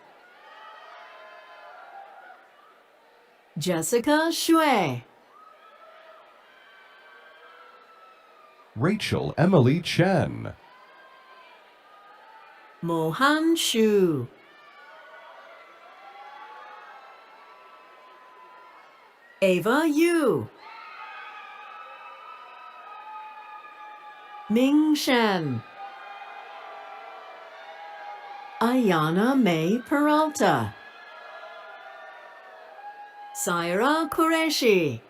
Jessica Shui.
Rachel Emily Chen.
Mohan Shu. Ava Yu. Ming Shen, Ayana May Peralta, Saira Qureshi,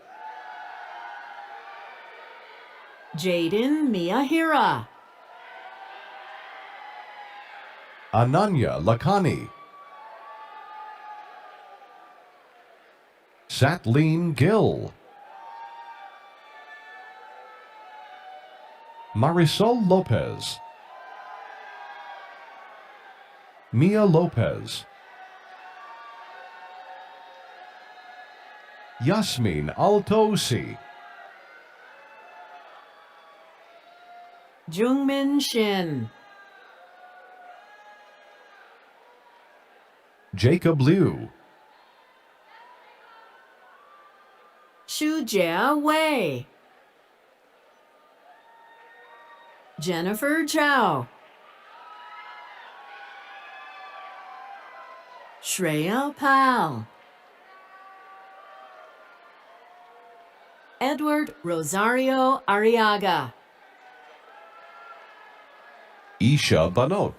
Jaden Miyahira,
Ananya Lakhani, Satleen Gill, Marisol Lopez, Mia Lopez, Yasmin Altosi,
Jungmin Shin,
Jacob Liu,
Shujia Wei, Jennifer Zhao, Shreya Pal, Edward Rosario Arriaga,
Isha Banot,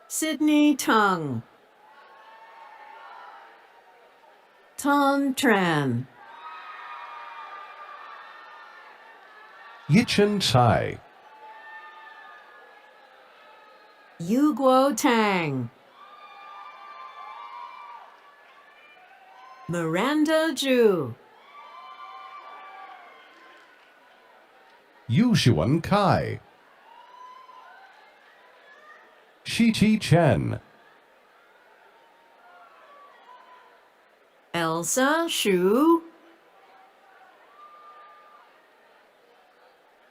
Sydney Tung, Ton Tran,
Yichen Tsai,
Yu Guo Tang, Miranda Zhu,
Yushuan Kai, Shichi Chen,
Elsa Shu,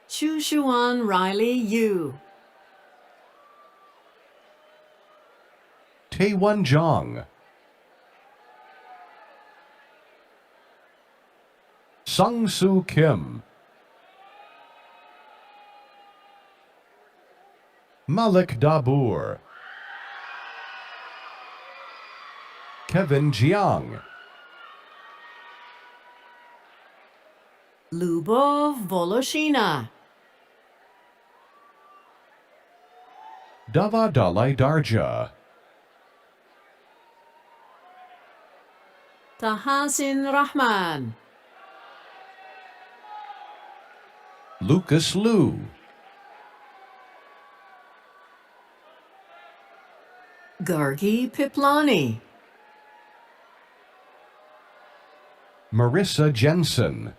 Shushuan Riley Yu,
Taewon Jong, Sung Soo Kim, Malik Dabur, Kevin Jiang,
Lubov Voloshina,
Dava Dalai Darja,
Tahasin Rahman,
Lucas Liu,
Gargi Piplani,
Marissa Jensen,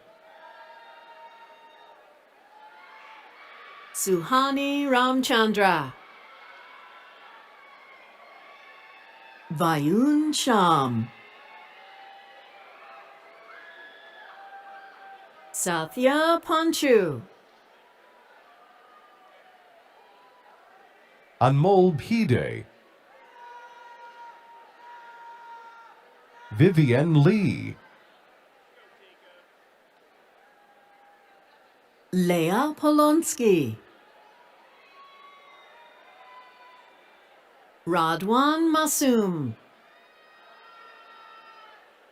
Suhani Ramchandra, Vayun Sham, Satya Panchu,
Anmol Pide, Vivian Lee,
Leah Polonsky, Radwan Masum,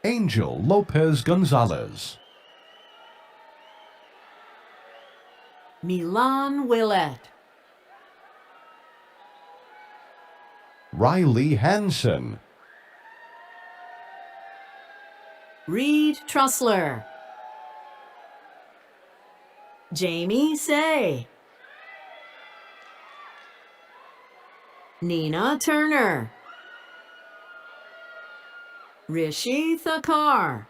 Angel Lopez Gonzalez,
Milan Willett,
Riley Hansen,
Reed Trussler, Jamie Say, Nina Turner, Rishi Thakar,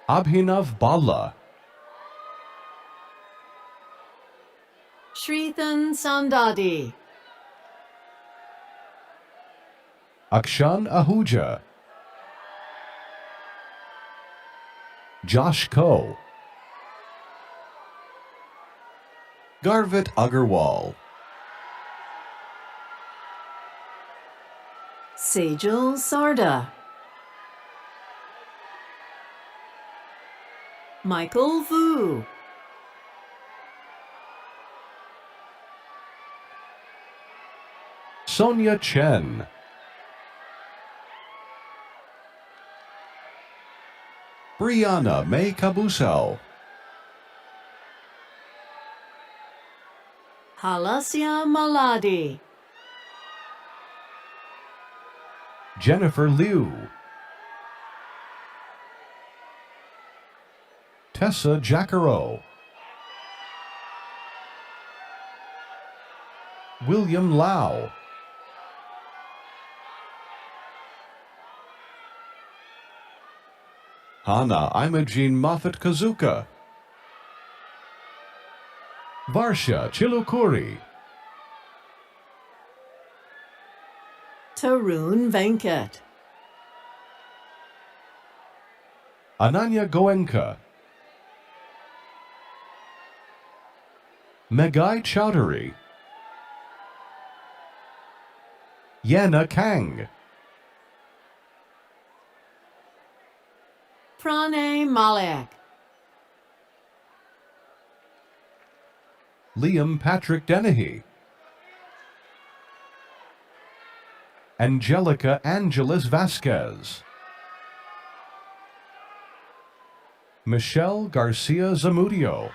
Abhinav Balla,
Shrithan Sandadi,
Akshan Ahuja, Josh Ko,
Garvit Agarwal,
Sejal Sarda, Michael Vu,
Sonia Chen,
Brianna May Cabusel.
Halasya Maladi.
Jennifer Liu, Tessa Jacaro, William Lau,
Hana Imogene Moffat Kazuka.
Varsha Chilukuri,
Tarun Venkat.
Ananya Goenka, Megai Chowdhury, Yana Kang,
Pranay Malek.
Liam Patrick Dennehy, Angelica Angeles Vasquez, Michelle Garcia Zamudio,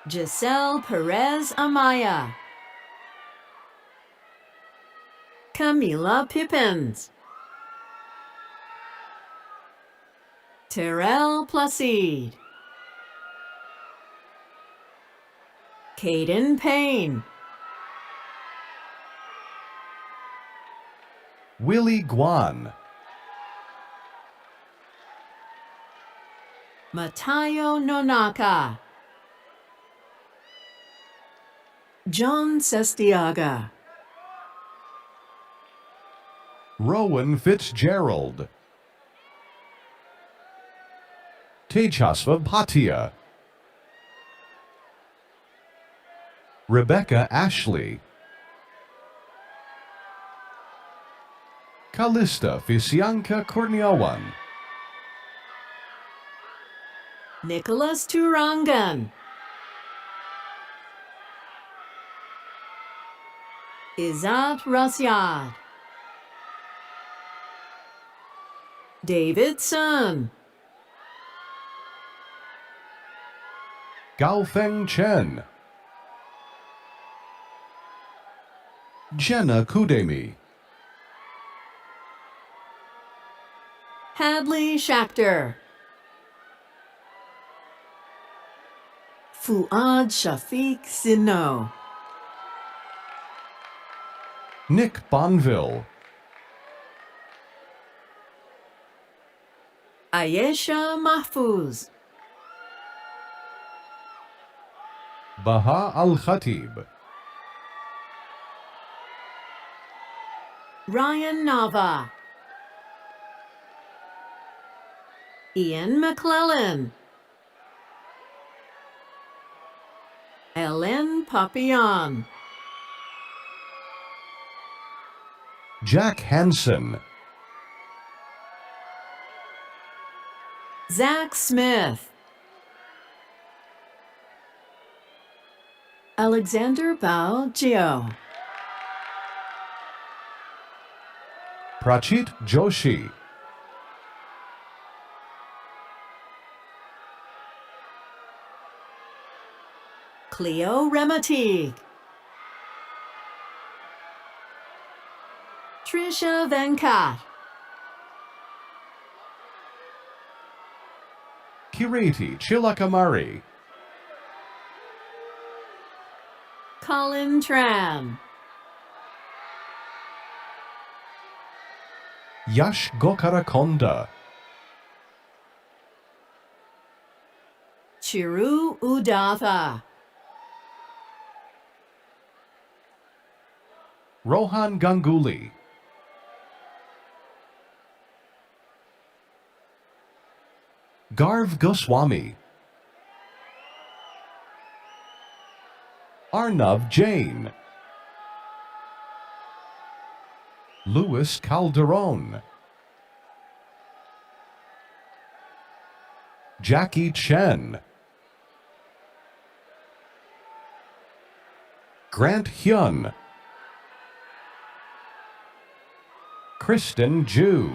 Giselle Perez Amaya. Camila Pippins. Terrell Placide. Caden Payne.
Willie Guan,
Matayo Nonaka. John Sestiaga.
Rowan Fitzgerald, Tejasva Bhatia, Rebecca Ashley, Callista Fisianka Korniawan,
Nicholas Turangan. Izzat Rasyad. David Sun.
Gaofeng Chen,
Jenna Kudemi.
Hadley Schachter. Fuad Shafiq Sino.
Nick Bonville,
Ayesha Mahfouz.
Baha Al Khatib,
Ryan Nava. Ian McClellan. Ellen Papillon.
Jack Hansen,
Zach Smith. Alexander Bao Gio.
Prachit Joshi,
Cleo Rematig. Trisha Venkat.
Kireti Chilakamari,
Colin Tran.
Yash Gokarakonda,
Chiru Udatha.
Rohan Ganguly, Garv Goswami, Arnav Jain, Louis Calderon, Jackie Chen, Grant Hyun, Kristen Ju,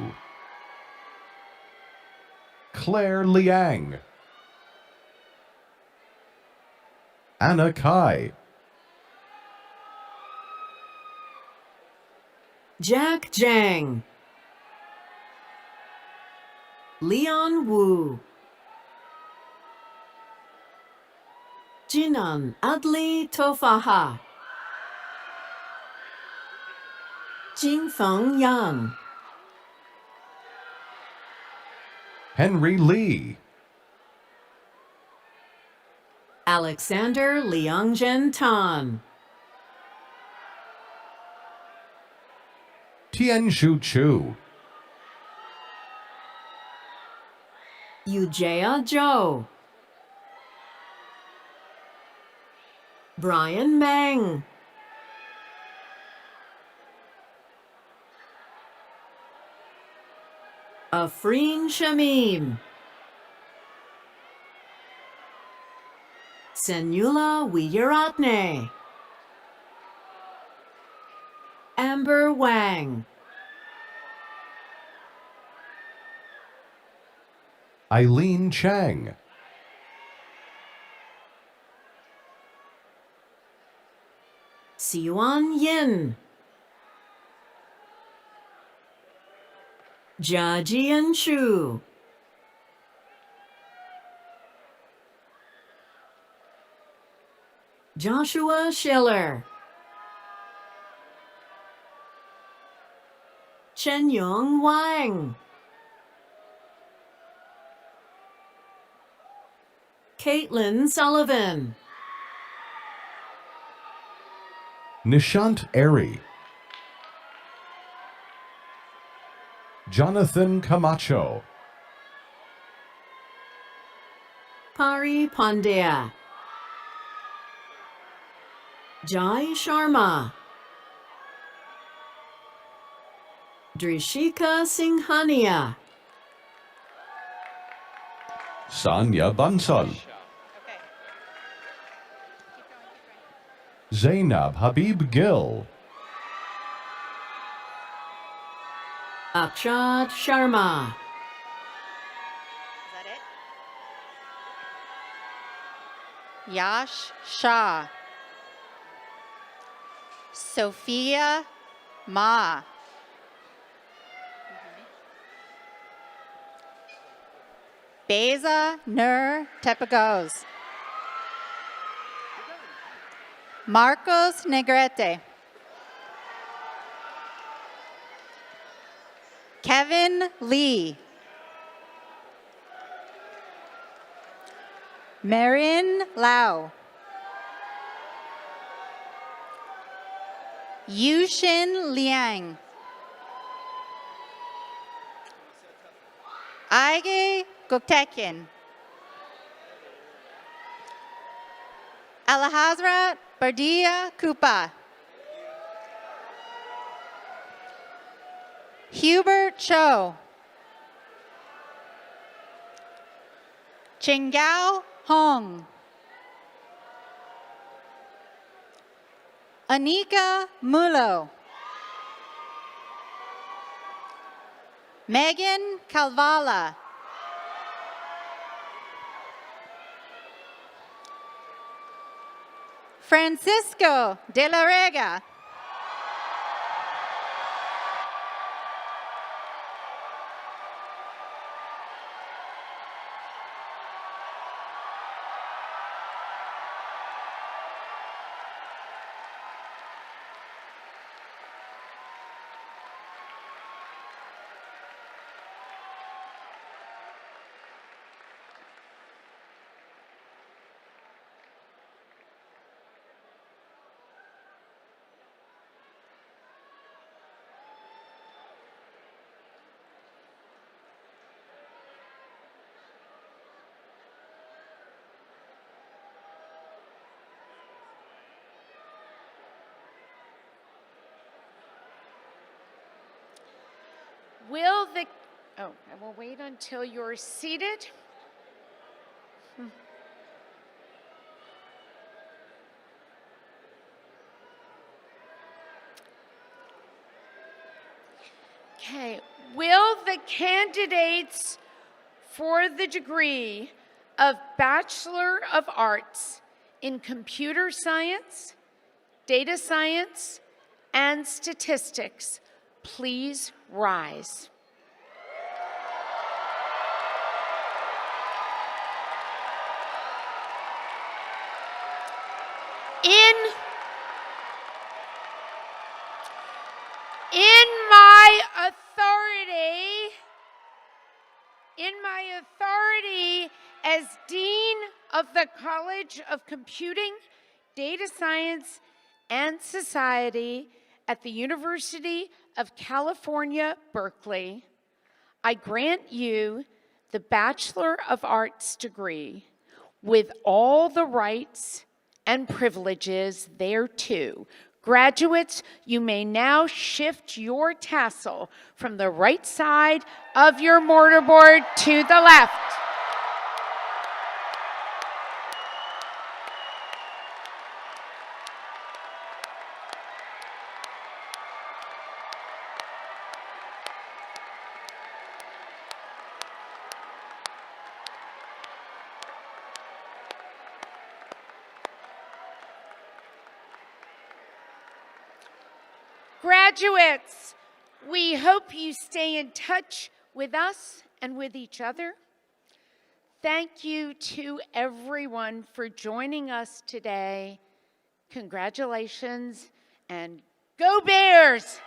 Claire Liang, Anna Kai,
Jack Jang, Leon Wu, Jinan Adli Tofaha, Jingfeng Yang,
Henry Lee,
Alexander Liangzhen Tan,
Tianshu Chu,
Yujia Zhou, Brian Meng, Afreen Shamim, Senula Wiyeratne, Amber Wang,
Eileen Chang,
Siwan Yin, Jiajian Shu, Joshua Schiller, Chenyong Wang, Caitlin Sullivan,
Nishant Airy, Jonathan Camacho,
Pari Pandya, Jai Sharma, Drishika Singhania,
Sanya Bansal,
Zainab Habib Gill,
Akshad Sharma,
Is that it? Yash Shah. Sophia Ma. Beza Nur Tepagoz. Marcos Negrete. Kevin Lee. Marion Lau. Yushin Liang. Aige Goktekin. Alhazrat Bardia Kupa. Hubert Cho. Chinggao Hong. Anika Mulo. Megan Calvala. Francisco de la Rega.
Will the, oh, I will wait until you're seated. Okay, will the candidates for the degree of Bachelor of Arts in Computer Science, Data Science, and Statistics please rise? In my authority as Dean of the College of Computing, Data Science, and Society at the University of California, Berkeley, I grant you the Bachelor of Arts degree with all the rights and privileges thereto. Graduates, you may now shift your tassel from the right side of your mortarboard to the left. Graduates, we hope you stay in touch with us and with each other. Thank you to everyone for joining us today. Congratulations and go Bears!